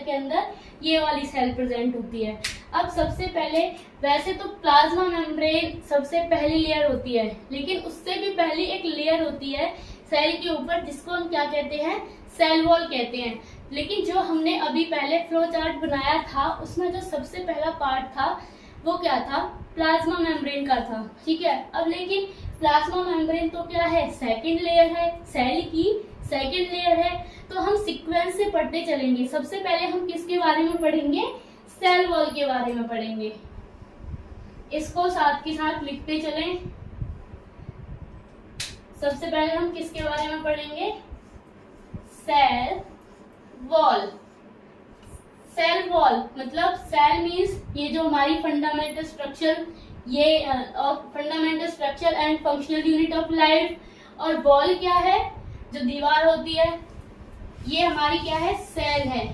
के अंदर ये वाली सेल प्रेजेंट होती है। अब सबसे पहले, वैसे तो प्लाज्मा मेम्ब्रेन सबसे पहली लेयर होती है, लेकिन उससे भी पहली एक लेयर होती है सेल के ऊपर, जिसको हम क्या कहते हैं, सेल वॉल कहते हैं। लेकिन जो हमने अभी पहले फ्लो चार्ट बनाया था, उसमें जो सबसे पहला पार्ट था वो क्या था, प्लाज्मा मेम्ब्रेन का था। ठीक है, अब लेकिन प्लाज्मा मेम्ब्रेन तो क्या है, सेकंड लेयर है, सेल की सेकंड लेयर है। तो हम सीक्वेंस से पढ़ते चलेंगे। सबसे पहले हम किसके बारे में पढ़ेंगे, सेल वॉल के बारे में पढ़ेंगे। इसको साथ के साथ लिखते चलें। सबसे पहले हम किसके बारे में पढ़ेंगे, सेल वॉल। सेल वॉल मतलब सेल मीन्स ये जो हमारी फंडामेंटल स्ट्रक्चर, ये fundamental structure and functional unit of life. और वॉल क्या है, जो दीवार होती है, ये हमारी क्या है, सेल है।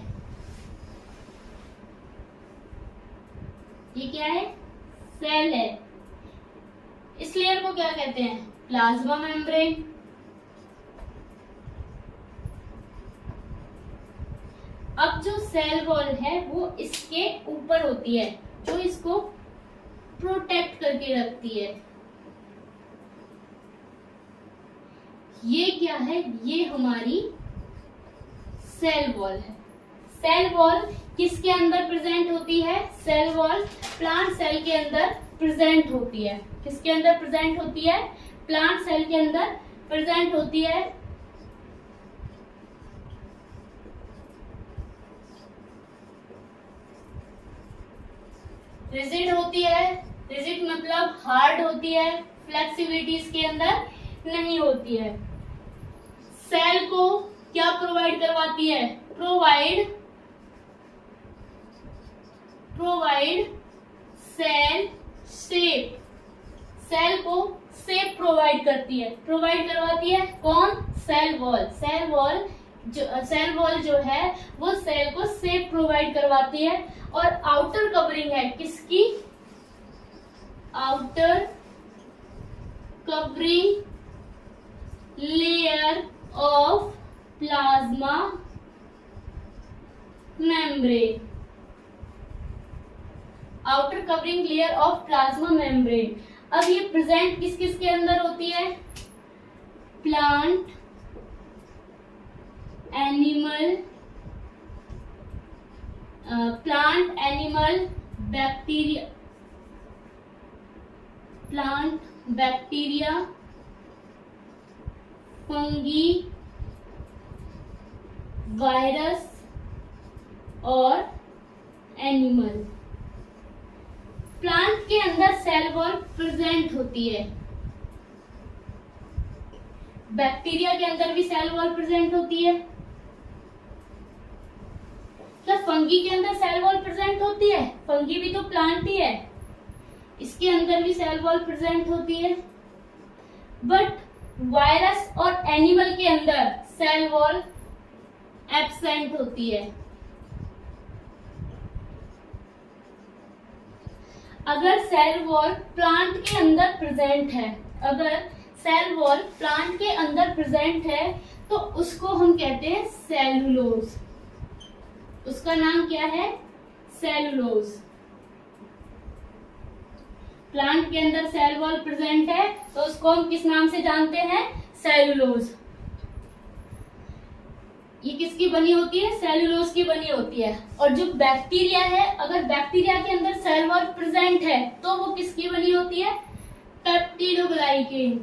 ये क्या है, सेल है। इस लेयर को क्या कहते हैं, प्लाज्मा मेम्ब्रेन। अब जो सेल वॉल है वो इसके ऊपर होती है, जो इसको प्रोटेक्ट करके रखती है। ये क्या है, ये हमारी सेल वॉल है। सेल वॉल किसके अंदर प्रेजेंट होती है, सेल वॉल प्लांट सेल के अंदर प्रेजेंट होती है। किसके अंदर प्रेजेंट होती है, प्लांट सेल के अंदर प्रेजेंट होती है। रिजिड होती है, रिजिड मतलब हार्ड होती है, फ्लेक्सिबिलिटी इसके अंदर नहीं होती है। सेल को क्या प्रोवाइड करवाती है, प्रोवाइड सेल शेप। सेल को शेप प्रोवाइड करती है, प्रोवाइड करवाती है कौन, सेल वॉल। सेल वॉल जो है वो सेल को शेप प्रोवाइड करवाती है। और आउटर कवरिंग है किसकी, outer covering layer of plasma membrane. Outer covering layer of plasma membrane. अब ये प्रेजेंट किस किस के अंदर होती है, plant, animal, bacteria, fungi, virus और एनिमल। प्लांट के अंदर सेल वॉल प्रेजेंट होती है। बैक्टीरिया के अंदर भी सेल वॉल प्रेजेंट होती है। क्या फंगी के अंदर सेल वॉल प्रेजेंट होती है, फंगी भी तो प्लांट ही है, इसके अंदर भी सेल वॉल प्रेजेंट होती है। बट वायरस और एनिमल के अंदर सेल वॉल एब्सेंट होती है। अगर सेल वॉल प्लांट के अंदर प्रेजेंट है, अगर सेल वॉल प्लांट के अंदर प्रेजेंट है तो उसको हम कहते हैं सेलुलोज। उसका नाम क्या है, सेलुलोज। प्लांट के अंदर सेल वॉल प्रेजेंट है तो उसको हम किस नाम से जानते हैं, सेलुलोज। ये किसकी बनी होती है, सेलुलोज की बनी होती है। और जो बैक्टीरिया है, अगर बैक्टीरिया के अंदर सेल वॉल प्रेजेंट है तो वो किसकी बनी होती है, पेप्टिडोग्लाइकेन।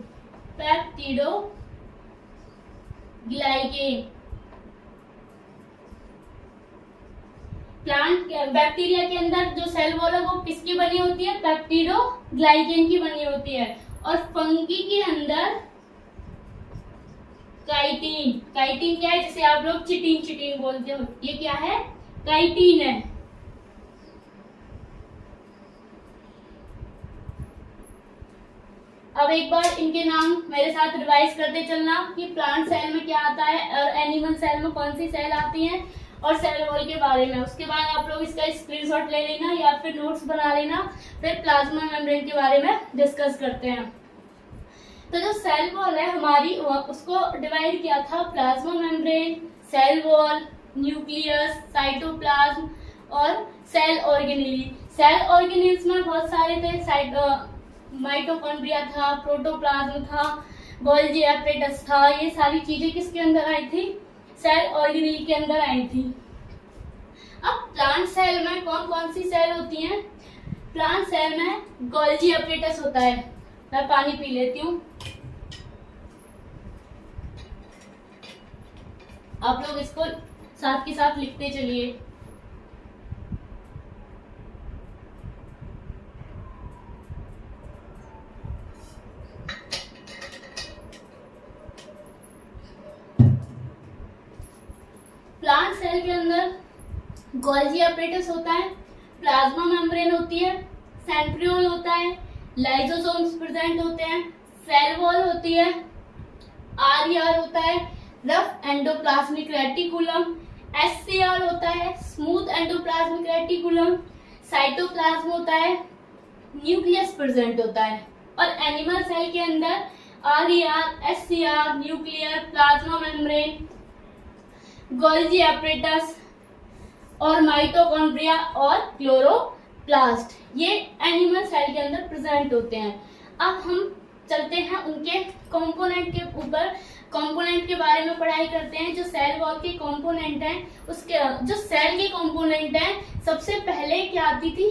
बैक्टीरिया के अंदर जो सेल वॉल है वो किसकी बनी होती है, पेप्टिडोग्लाइकेन की बनी होती है। और फंगी के अंदर काइटिन क्या है, जिसे आप लोग चिटिन बोलते हो, ये क्या है, काइटिन है। अब एक बार इनके नाम मेरे साथ रिवाइज करते चलना कि प्लांट सेल में क्या आता है और एनिमल सेल में कौन सी सेल आती हैं और सेल वॉल के बारे में। उसके बाद आप लोग इसका स्क्रीनशॉट ले लेना या फिर नोट्स बना लेना, फिर प्लाज्मा मेम्ब्रेन के बारे में डिस्कस करते हैं। तो जो सेल वॉल है हमारी, उसको डिवाइड किया था plasma membrane, cell wall, nucleus, cytoplasm और सेल ऑर्गेनेली। सेल ऑर्गेनेल्स में बहुत सारे थे, माइटोकॉन्ड्रिया था, प्रोटोप्लाज्म था, गोल्जी एपरेटस था। ये सारी चीजें किसके अंदर आई थी? सेल ऑर्गेनेली के अंदर आई थी। अब प्लांट सेल में कौन कौन सी सेल होती हैं? प्लांट सेल में गोल्जी एपरेटस होता है। मैं पानी पी लेती हूँ, आप लोग इसको साथ के साथ लिखते चलिए। प्लांट सेल के अंदर गोल्जी एपरेटस होता है, प्लाज्मा मेम्ब्रेन होती है, सेंट्रियोल होता है, लाइसोसोम्स प्रेजेंट होते हैं, सेल वॉल होती है, आरईआर होता है, रफ एंडोप्लाज्मिक रेटिकुलम, एससीआर होता है, स्मूथ एंडोप्लाज्मिक रेटिकुलम, साइटोप्लाज्म होता है, न्यूक्लियस प्रेजेंट होता है। और एनिमल सेल के अंदर RER, SCR, nuclear, plasma membrane, Golgi apparatus और माइटोकॉन्ड्रिया और क्लोरोप्लास्ट, ये एनिमल सेल के अंदर प्रेजेंट होते हैं। अब हम चलते हैं उनके कंपोनेंट के ऊपर, कंपोनेंट के बारे में पढ़ाई करते हैं। जो सेल वॉल के कंपोनेंट हैं, उसके जो सेल के कंपोनेंट हैं, सबसे पहले क्या आती थी?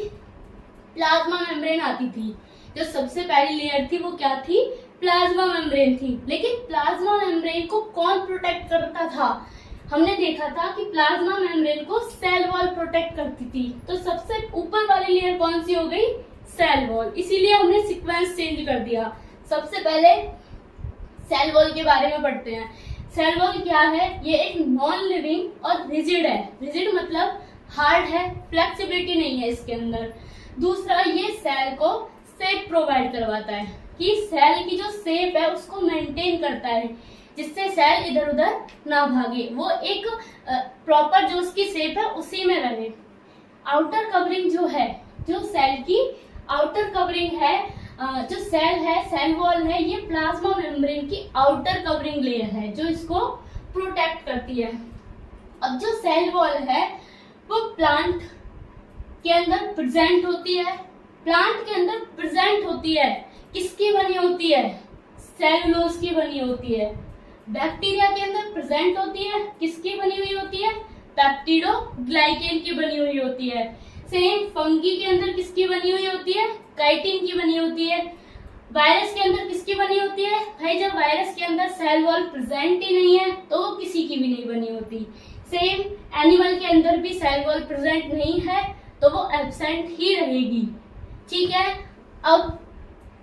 प्लाज्मा मेम्ब्रेन आती थी। जो सबसे पहली लेयर थी वो क्या थी? प्लाज्मा मेम्ब्रेन थी। लेकिन प्लाज्मा मेम्ब्रेन को कौन प्रोटेक्ट करता था? हमने देखा था कि प्लाज्मा मेम्ब्रेन को सेल वॉल प्रोटेक्ट करती थी। तो सबसे ऊपर वाली लेयर कौन सी हो गई? Cell wall. इसीलिए हमने सीक्वेंस चेंज कर दिया। सबसे पहले सेल वॉल के बारे में पढ़ते हैं। सेल वॉल क्या है? ये एक नॉन लिविंग और रिजिड है। रिजिड मतलब हार्ड है, फ्लेक्सिबिलिटी नहीं है इसके अंदर। दूसरा, ये सेल को शेप प्रोवाइड करवाता है कि सेल की जो शेप है उसको मेंटेन करता है, जिससे सेल इधर उधर ना भागे, वो एक प्रॉपर जो उसकी शेप है उसी में रहे। आउटर कवरिंग जो है, जो सेल की आउटर कवरिंग है, जो सेल है, सेल वॉल है, ये प्लाज्मा मेम्ब्रेन की आउटर कवरिंग लेयर है जो इसको प्रोटेक्ट करती है। अब जो सेल वॉल है वो प्लांट के अंदर प्रेजेंट होती है। प्लांट के अंदर प्रेजेंट होती है, किसकी बनी होती है? सेलुलोज की बनी होती है। बैक्टीरिया के अंदर प्रेजेंट होती है, किसकी बनी हुई होती है? पेप्टिडोग्लाइकेन की बनी हुई होती है। सेम फंगी के अंदर किसकी बनी हुई होती है? काइटिन की बनी होती है। वायरस के अंदर किसकी बनी होती है? भाई जब वायरस के अंदर सेल वॉल प्रेजेंट ही नहीं है तो वो किसी की भी नहीं बनी होती। सेम एनिमल के अंदर भी सेल वॉल प्रेजेंट नहीं है तो वो एब्सेंट ही रहेगी। ठीक है, अब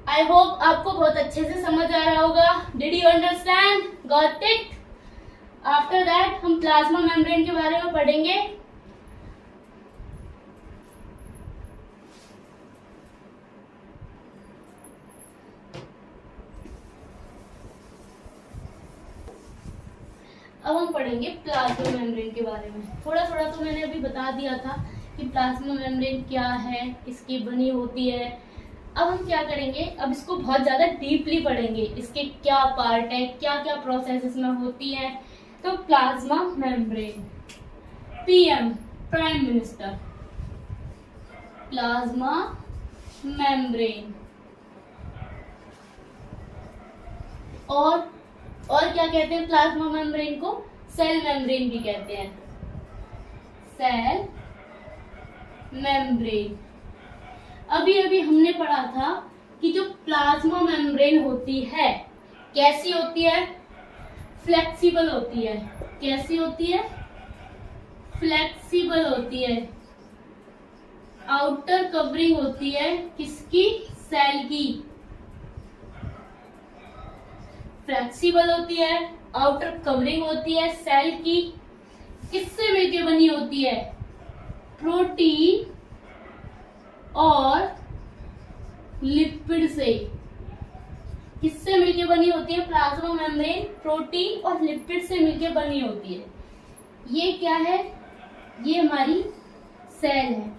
आई होप आपको बहुत अच्छे से समझ आ रहा होगा। Did you understand? Got it? After that हम प्लाज्मा मेम्ब्रेन के बारे में पढ़ेंगे। अब हम पढ़ेंगे प्लाज्मा मेम्ब्रेन के बारे में। थोड़ा थोड़ा तो मैंने अभी बता दिया था कि प्लाज्मा मेम्ब्रेन क्या है, किसकी बनी होती है। अब हम क्या करेंगे? अब इसको बहुत ज्यादा डीपली पढ़ेंगे, इसके क्या पार्ट है, क्या क्या प्रोसेस इसमें होती है। तो plasma membrane, PM prime minister, plasma membrane. और क्या कहते हैं प्लाज्मा मेम्ब्रेन को? सेल मेम्ब्रेन भी कहते हैं, सेल मेम्ब्रेन। अभी अभी हमने पढ़ा था कि जो प्लाज्मा मेम्ब्रेन होती है कैसी होती है? फ्लेक्सिबल होती है। कैसी होती है? फ्लेक्सिबल होती है। आउटर कवरिंग होती है किसकी? सेल की। फ्लेक्सिबल होती है, आउटर कवरिंग होती है सेल की। किससे मिलके बनी होती है? प्रोटीन और लिपिड से। किससे मिलके बनी होती है प्लाज्मा मेम्ब्रेन? प्रोटीन और लिपिड से मिलके बनी होती है। ये क्या है? ये हमारी सेल है।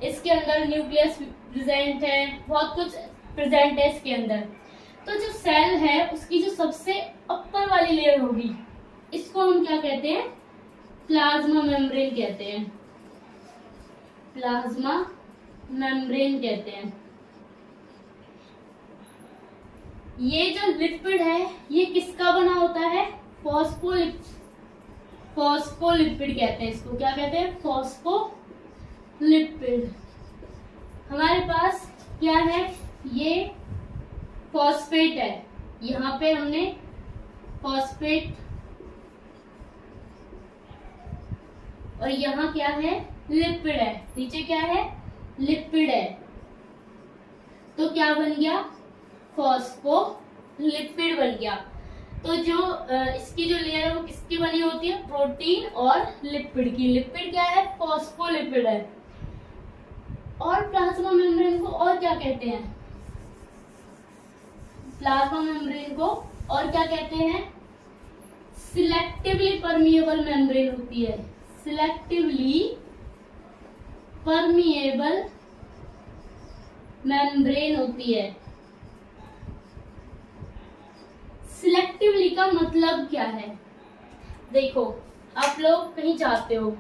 इसके अंदर न्यूक्लियस प्रेजेंट है, बहुत कुछ प्रेजेंट है इसके अंदर। तो जो सेल है उसकी जो सबसे अपर वाली लेयर होगी इसको हम क्या कहते हैं? प्लाज्मा मेम्ब्रेन कहते हैं। प्लाज्मा मेम्ब्रेन कहते हैं। ये जो लिपिड है ये किसका बना होता है? फॉस्फोलिपिड कहते हैं इसको। क्या कहते हैं? फॉस्फोलिपिड। हमारे पास क्या है? ये फॉस्फेट है, यहाँ पे हमने फॉस्फेट, और यहाँ क्या है? लिपिड है। नीचे क्या है? लिपिड है। तो क्या बन गया? फॉस्फोलिपिड बन गया। तो जो इसकी जो लेयर है वो किसकी बनी होती है? प्रोटीन और लिपिड की। लिपिड क्या है? फॉस्फोलिपिड है। और प्लाज्मा मेम्ब्रेन को और क्या कहते हैं? प्लाज्मा मेम्ब्रेन को और क्या कहते हैं? सिलेक्टिवली परमिएबल मेम्ब्रेन होती है। सिलेक्टिवली परमिएबल मेम्ब्रेन होती है। सिलेक्टिवली का मतलब क्या है? देखो, आप लोग कहीं जाते हो,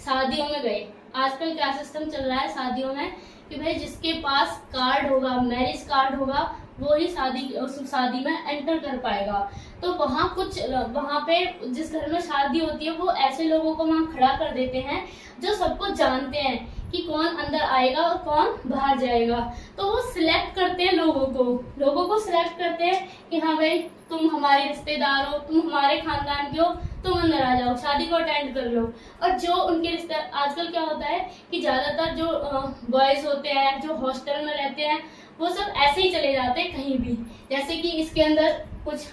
शादियों में गए, आजकल क्या सिस्टम चल रहा है शादियों में कि भाई जिसके पास कार्ड होगा, मैरिज कार्ड होगा, वो ही शादी में एंटर कर पाएगा। तो वहाँ पे जिस घर में शादी होती है वो ऐसे लोगों को वहाँ खड़ा कर देते हैं जो सबको जानते हैं कि कौन अंदर आएगा और कौन बाहर जाएगा। तो वो सिलेक्ट करते हैं लोगों को सिलेक्ट करते हैं कि हाँ भाई तुम हमारे रिश्तेदार हो, तुम हमारे खानदान के हो, तुम अंदर आ जाओ, शादी को अटेंड कर लो। और जो उनके रिश्ते, आजकल क्या होता है कि ज्यादातर जो बॉयज होते हैं जो हॉस्टल में रहते हैं वो सब ऐसे ही चले जाते हैं कहीं भी। जैसे कि इसके अंदर कुछ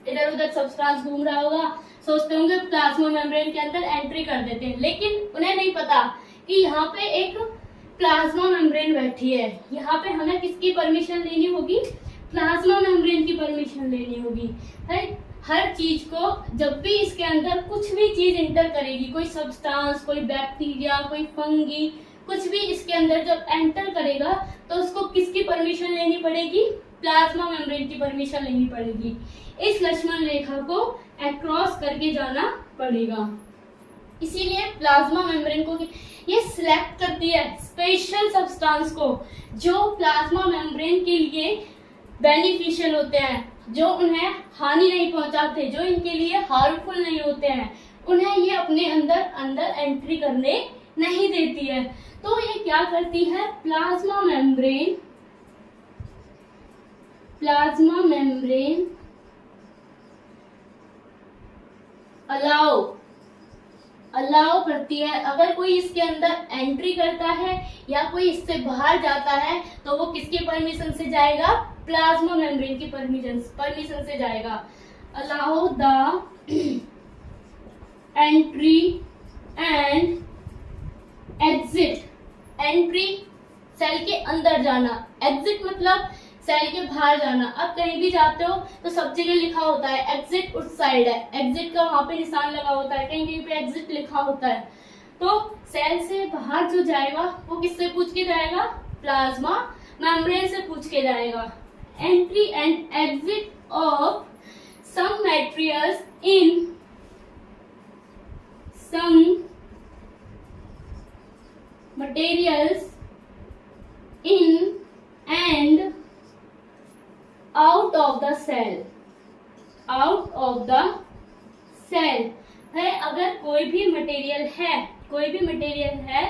इधर उधर सब्सटेंस घूम रहा होगा, सोचते होंगे प्लाज्मा मेम्ब्रेन के अंदर एंट्री कर देते हैं, लेकिन उन्हें नहीं पता कि यहाँ पे एक प्लाज्मा मेम्ब्रेन बैठी है। यहाँ पे हमें किसकी परमिशन लेनी होगी? प्लाज्मा मेम्ब्रेन की परमिशन लेनी होगी। हर चीज को, जब भी इसके अंदर कुछ भी चीज एंटर करेगी, कोई सब्सटेंस, कोई बैक्टीरिया, कोई फंगी, कुछ भी इसके अंदर जब एंटर करेगा तो उसको किसकी परमिशन लेनी पड़ेगी? प्लाज्मा मेम्ब्रेन की परमिशन लेनी पड़ेगी। इस लक्ष्मण रेखा को अक्रॉस करके जाना पड़ेगा। इसीलिए प्लाज्मा मेम्ब्रेन को ये सिलेक्ट करती है स्पेशल सब्सटेंस को जो प्लाज्मा मेम्ब्रेन के लिए बेनिफिशियल होते हैं, जो उन्हें हानि नहीं पहुंचाते, जो इनके लिए हार्मफुल नहीं होते हैं, उन्हें ये अपने अंदर एंट्री करने नहीं देती है। तो ये क्या करती है? प्लाज्मा मेम्ब्रेन अलाउ करती है। अगर कोई इसके अंदर एंट्री करता है या कोई इससे बाहर जाता है तो वो किसकी परमिशन से जाएगा? प्लाज्मा मेम्ब्रेन की परमिशन से जाएगा। Allow the entry and exit. Entry cell के अंदर जाना, एग्जिट मतलब सेल के बाहर जाना। अब कहीं भी जाते हो तो सब जगह लिखा होता है एग्जिट उस साइड है, एग्जिट का वहां पे निशान लगा होता है, कहीं कहीं पे एग्जिट लिखा होता है। तो सेल से बाहर जो जाएगा वो किससे पूछ के जाएगा? प्लाज्मा मेम्ब्रेन से पूछ के जाएगा। Entry and exit of some materials in and out of the cell है। अगर कोई भी मटेरियल है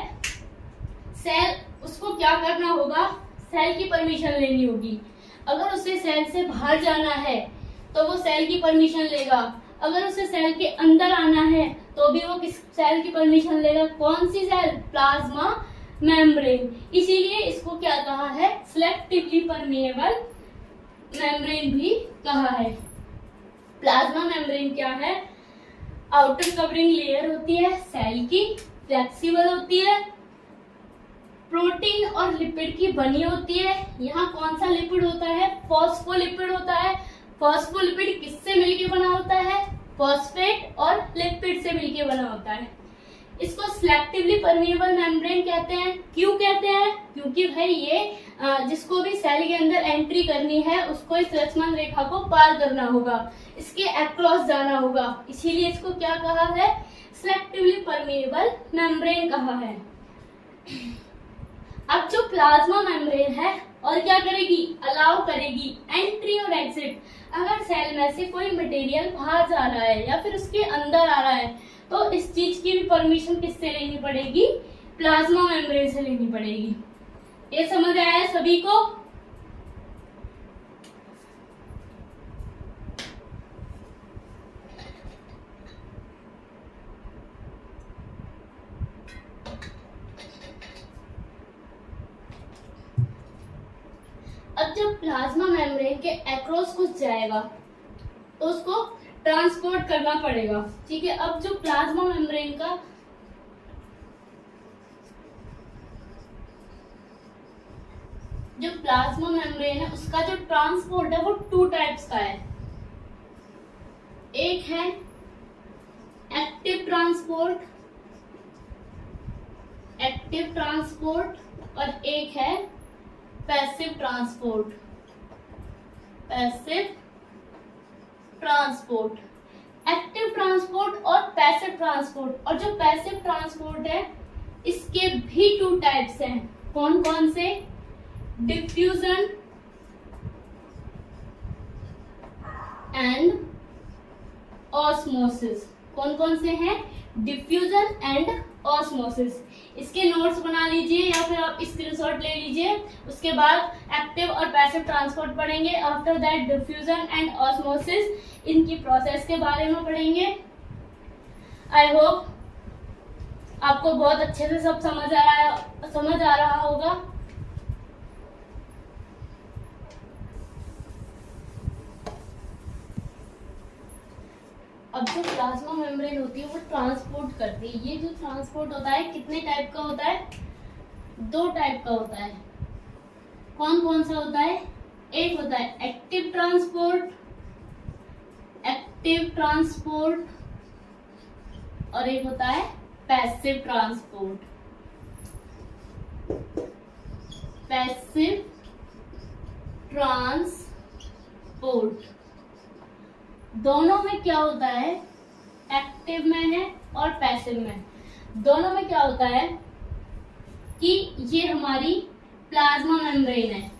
सेल, उसको क्या करना होगा? सेल की परमिशन लेनी होगी। अगर उसे सेल से बाहर जाना है तो वो सेल की परमिशन लेगा, अगर उसे सेल के अंदर आना है तो भी वो किस सेल की परमिशन लेगा? कौन सी सेल? Plasma membrane. इसीलिए इसको क्या कहा है? सिलेक्टिवली परमिएबल मेम्ब्रेन भी कहा है। प्लाज्मा मेम्ब्रेन क्या है? आउटर कवरिंग लेयर होती है सेल की, फ्लेक्सिबल होती है, प्रोटीन और लिपिड की बनी होती है। यहाँ कौन सा लिपिड होता है? फॉस्फोलिपिड होता है। फॉस्फोलिपिड किससे मिलकर बना होता है? फॉस्फेट और लिपिड से मिलकर बना होता है। इसको सिलेक्टिवली परमिएबल मेम्ब्रेन कहते हैं। क्यों कहते हैं? क्योंकि भाई ये जिसको भी सेल के अंदर एंट्री करनी है उसको इस लक्ष्मण रेखा को पार करना होगा, इसके अक्रॉस जाना होगा, इसीलिए इसको क्या कहा है? सिलेक्टिवली परमिएबल मेम्ब्रेन कहा है। अब जो प्लाज्मा मेम्ब्रेन है और क्या करेगी? अलाउ करेगी एंट्री और एग्जिट। अगर सेल में से कोई मटेरियल बाहर जा रहा है या फिर उसके अंदर आ रहा है तो इस चीज की भी परमिशन किससे लेनी पड़ेगी? प्लाज्मा मेम्ब्रेन से लेनी पड़ेगी। ये समझ आया है सभी को? अब जब प्लाज्मा मेम्ब्रेन के अक्रॉस कुछ जाएगा तो उसको ट्रांसपोर्ट करना पड़ेगा। ठीक है, अब जो प्लाज्मा मेम्ब्रेन का है उसका जो ट्रांसपोर्ट है वो 2 टाइप्स का है। एक है एक्टिव ट्रांसपोर्ट और एक है पैसिव ट्रांसपोर्ट। एक्टिव ट्रांसपोर्ट और पैसिव ट्रांसपोर्ट। और जो पैसिव ट्रांसपोर्ट है इसके भी 2 टाइप्स हैं। कौन कौन से? Diffusion and osmosis. कौन कौन से हैं? Diffusion and osmosis. इसके नोट्स बना लीजिए या फिर आप स्क्रीनशॉट ले लीजिए। उसके बाद एक्टिव और पैसिव ट्रांसपोर्ट पढ़ेंगे। After that diffusion and osmosis, इनकी प्रोसेस के बारे में पढ़ेंगे। आई होप आपको बहुत अच्छे से सब समझ आ रहा होगा। अब जो प्लाज्मा मेम्ब्रेन होती है वो ट्रांसपोर्ट करती है। ये जो ट्रांसपोर्ट होता है कितने टाइप का होता है? 2 टाइप का होता है। कौन कौन सा होता है? एक होता है एक्टिव ट्रांसपोर्ट और एक होता है पैसिव ट्रांसपोर्ट। दोनों में क्या होता है? एक्टिव में है और पैसिव में। दोनों में क्या होता है कि ये हमारी प्लाज्मा मेम्ब्रेन है,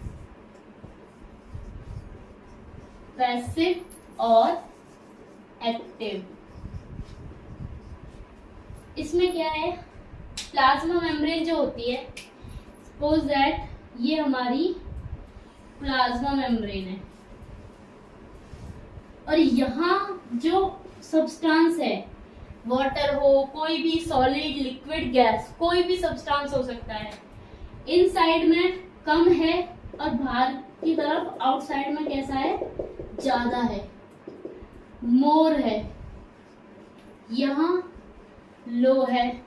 पैसिव और एक्टिव। इसमें क्या है? प्लाज्मा मेम्ब्रेन जो होती है, सपोज दैट ये हमारी प्लाज्मा मेम्ब्रेन है और यहाँ जो सब्सटेंस है, वाटर हो, कोई भी सॉलिड, लिक्विड, गैस, कोई भी सब्सटेंस हो सकता है, इनसाइड में कम है और बाहर की तरफ आउटसाइड में कैसा है? ज्यादा है, मोर है। यहाँ लो है।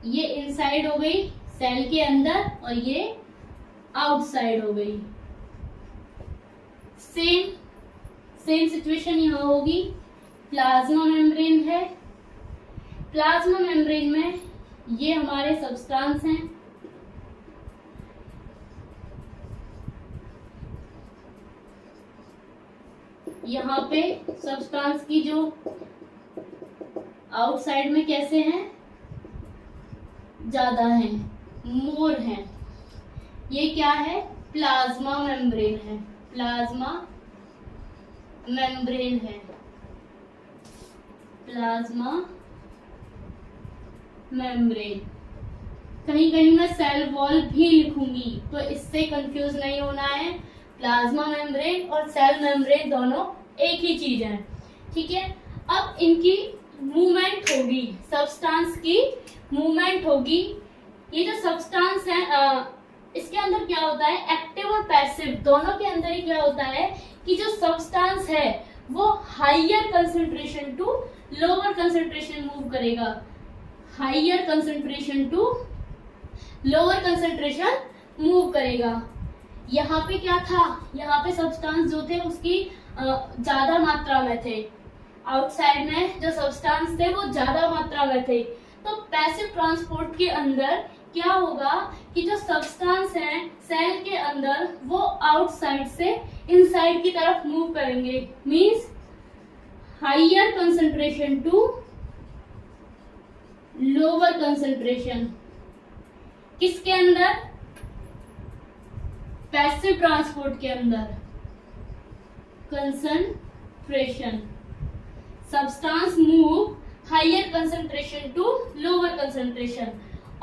ये इनसाइड हो गई सेल के अंदर और ये आउटसाइड हो गई। सेम सिचुएशन यहाँ होगी। प्लाज्मा मेम्ब्रेन है। प्लाज्मा मेम्ब्रेन में ये हमारे सब्सटेंस हैं। यहाँ पे सब्सटेंस की जो आउटसाइड में कैसे हैं? ज्यादा हैं, मोर हैं। ये क्या है? प्लाज्मा मेम्ब्रेन है। प्लाज्मा मेम्ब्रेन है। Plasma membrane. कहीं कहीं मैं सेल वॉल भी लिखूंगी तो इससे कंफ्यूज नहीं होना है। प्लाज्मा मेम्ब्रेन और सेल मेम्ब्रेन दोनों एक ही चीज है। ठीक है, अब इनकी मूवमेंट होगी, सब्सटेंस की मूवमेंट होगी। ये जो सब्सटेंस है इसके अंदर क्या होता है? एक्टिव और पैसिव दोनों के अंदर ही क्या होता है कि जो सब्सटेंस है वो higher concentration to lower concentration move करेगा। Higher concentration to lower concentration move करेगा। यहाँ पे क्या था? यहाँ पे सब्सटेंस जो थे उसकी ज्यादा मात्रा में थे। आउटसाइड में जो सब्सटेंस थे वो ज्यादा मात्रा में थे, तो पैसिव ट्रांसपोर्ट के अंदर क्या होगा कि जो सब्सटेंस है सेल के अंदर वो आउटसाइड से इनसाइड की तरफ मूव करेंगे, means higher concentration to lower concentration. किसके अंदर? पैसिव ट्रांसपोर्ट के अंदर concentration, substance move higher concentration to lower concentration.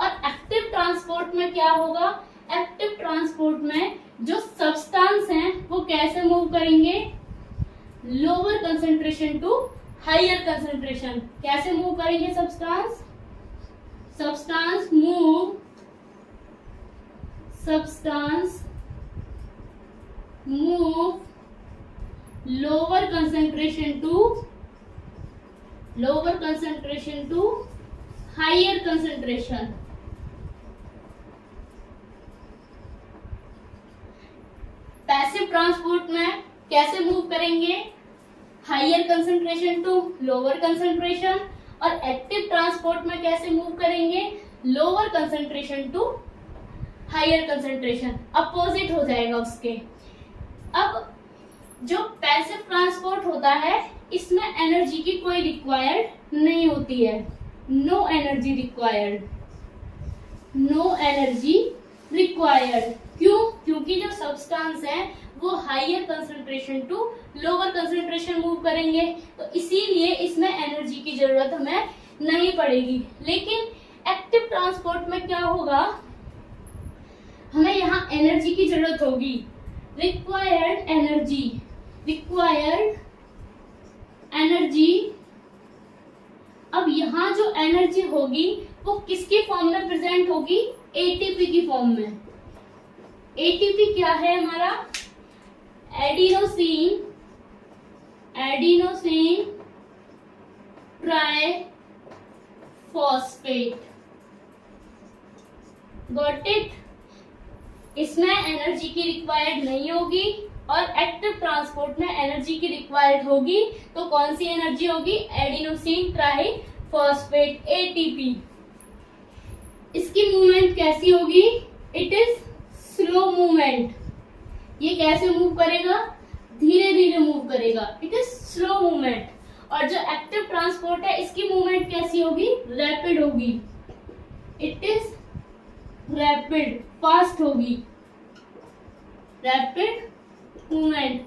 और एक्टिव ट्रांसपोर्ट में क्या होगा? एक्टिव ट्रांसपोर्ट में जो सब्सटेंस हैं वो कैसे मूव करेंगे? Lower concentration to higher concentration. कैसे मूव करेंगे substance? Substance move lower concentration to higher concentration। Passive transport में कैसे मूव करेंगे? Higher concentration to lower concentration. और एक्टिव ट्रांसपोर्ट में कैसे मूव करेंगे? Lower concentration to higher concentration, opposite हो जाएगा उसके। अब जो पैसिव ट्रांसपोर्ट होता है इसमें एनर्जी की कोई रिक्वायर्ड नहीं होती है, नो एनर्जी रिक्वायर्ड। क्यों? क्योंकि जो सब्सटेंस है वो higher concentration to lower concentration move करेंगे, तो इसीलिए इसमें एनर्जी की जरूरत हमें नहीं पड़ेगी। लेकिन एक्टिव ट्रांसपोर्ट में क्या होगा? हमें यहाँ एनर्जी की जरूरत होगी, रिक्वायर्ड एनर्जी। अब यहाँ जो एनर्जी होगी वो किसकी फॉर्म में प्रेजेंट होगी? एटीपी की फॉर्म में। एटीपी क्या है हमारा? Adenosine triphosphate. Got it? इसमें एनर्जी की रिक्वायर्ड नहीं होगी और एक्टिव ट्रांसपोर्ट में एनर्जी की रिक्वायर्ड होगी। तो कौन सी एनर्जी होगी? Adenosine triphosphate, ATP. इसकी मूवमेंट कैसी होगी? It is slow movement. ये कैसे मूव करेगा? धीरे धीरे मूव करेगा, इट इज स्लो मूवमेंट। और जो एक्टिव ट्रांसपोर्ट है इसकी मूवमेंट कैसी होगी? रैपिड होगी, इट इज रैपिड, फास्ट होगी, रैपिड मूवमेंट।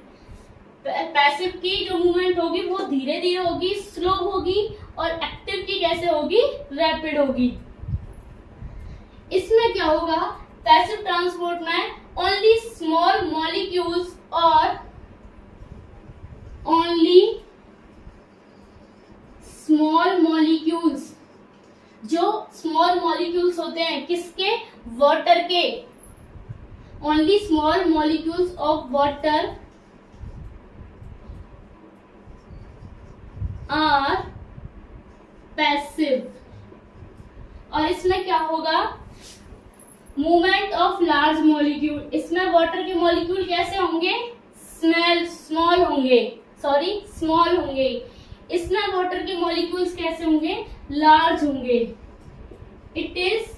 पैसिव की जो मूवमेंट होगी वो धीरे धीरे होगी, स्लो होगी, और एक्टिव की कैसे होगी? रैपिड होगी। इसमें क्या होगा? पैसिव ट्रांसपोर्ट में ओनली स्मॉल मॉलिक्यूल्स और ओनली स्मॉल मॉलिक्यूल्स, जो स्मॉल मॉलिक्यूल्स होते हैं किसके? वाटर के। Only small molecules of water are passive. और इसमें क्या होगा? Movement of large molecule. इसमें वाटर के मॉलिक्यूल कैसे होंगे? स्मॉल होंगे। इसमें वाटर के मॉलिक्यूल्स कैसे होंगे? लार्ज होंगे। It is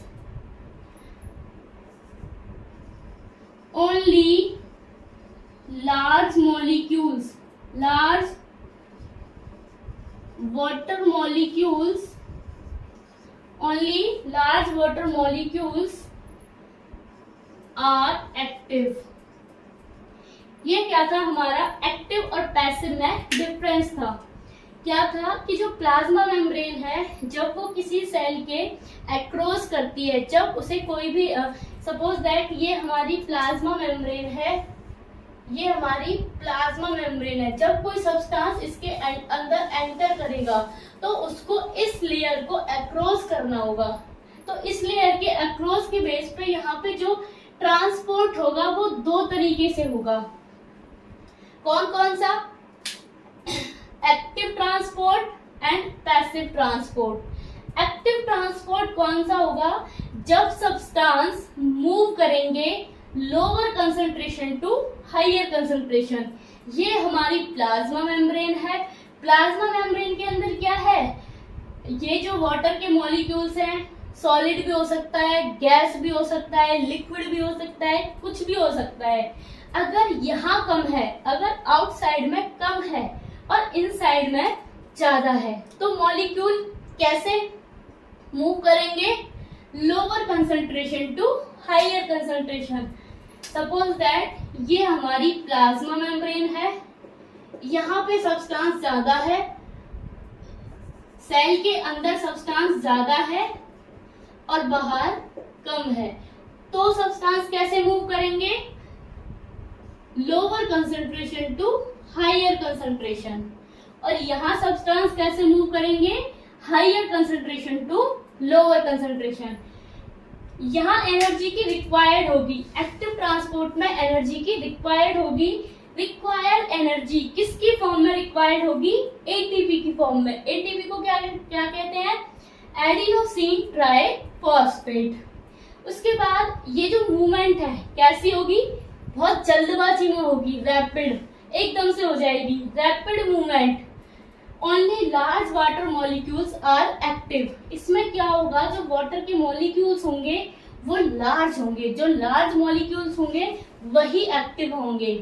only large molecules, large water molecules, only large water molecules are active. ये क्या था? हमारा एक्टिव और पैसिव में डिफरेंस था। क्या था कि जो प्लाज्मा मेम्ब्रेन है जब वो किसी सेल के अक्रॉस करती है, जब उसे कोई भी सपोज दैट ये हमारी प्लाज्मा मेम्ब्रेन है, ये हमारी प्लाज्मा मेम्ब्रेन है, जब कोई सब्सटेंस इसके अंदर एंटर करेगा तो उसको इस लेयर को अक्रॉस करना होगा। तो इस लेयर के अक्रॉस के बेस पे यहाँ पे जो ट्रांसपोर्ट होगा वो दो तरीके से होगा। कौन कौन सा? Active transport and passive transport. Active transport कौन सा होगा? जब सब्सटेंस मूव करेंगे lower concentration to higher concentration. ये हमारी प्लाज्मा मेम्ब्रेन है। प्लाज्मा मेम्ब्रेन के अंदर क्या है? ये जो वाटर के मॉलिक्यूल्स हैं, सॉलिड भी हो सकता है, गैस भी हो सकता है, लिक्विड भी हो सकता है, कुछ भी हो सकता है। अगर यहाँ कम है, अगर आउटसाइड में कम है और इनसाइड में ज्यादा है, तो मॉलिक्यूल कैसे मूव करेंगे? Lower concentration to higher concentration. Suppose that ये हमारी प्लाज्मा मेम्ब्रेन है, यहाँ पे सब्सटेंस ज्यादा है, सेल के अंदर सब्सटेंस ज्यादा है और बाहर कम है, तो सब्सटेंस कैसे मूव करेंगे? Lower concentration to higher concentration. और यहाँ सब्सटेंस कैसे मूव करेंगे? Higher concentration to lower concentration. यहाँ एनर्जी की रिक्वायर्ड होगी, एक्टिव ट्रांसपोर्ट में एनर्जी की रिक्वायर्ड होगी। रिक्वायर्ड एनर्जी किसकी फॉर्म में रिक्वायर्ड होगी? एटीपी की फॉर्म में। एटीपी को क्या क्या कहते हैं? Adenosine triphosphate. उसके बाद ये जो मूवमेंट है कैसी होगी? बहुत जल्दबाजी में होगी, रैपिड, एकदम से हो जाएगी, rapid movement. Only large water molecules are active. इसमें क्या होगा? जो वाटर के मॉलिक्यूल्स होंगे वो लार्ज होंगे, जो लार्ज मॉलिक्यूल्स होंगे वही एक्टिव होंगे।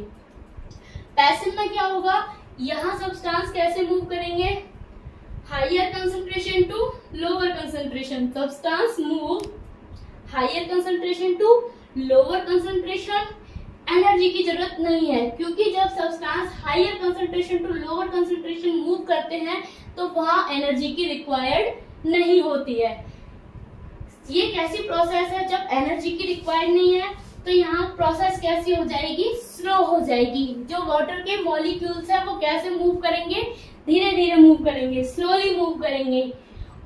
पैसिव में क्या होगा? यहाँ सब्सटेंस कैसे मूव करेंगे? Higher concentration to lower concentration. Substance move higher concentration to lower concentration. Energy की जरूरत नहीं है, क्योंकि जब substance higher concentration to lower concentration move करते हैं तो वहां एनर्जी की रिक्वायर्ड नहीं होती है। ये कैसी प्रोसेस है? जब एनर्जी की रिक्वायर्ड नहीं है तो यहाँ प्रोसेस कैसी हो जाएगी? स्लो हो जाएगी। जो वाटर के मॉलिक्यूल्स है वो कैसे मूव करेंगे? धीरे धीरे मूव करेंगे, स्लोली मूव करेंगे।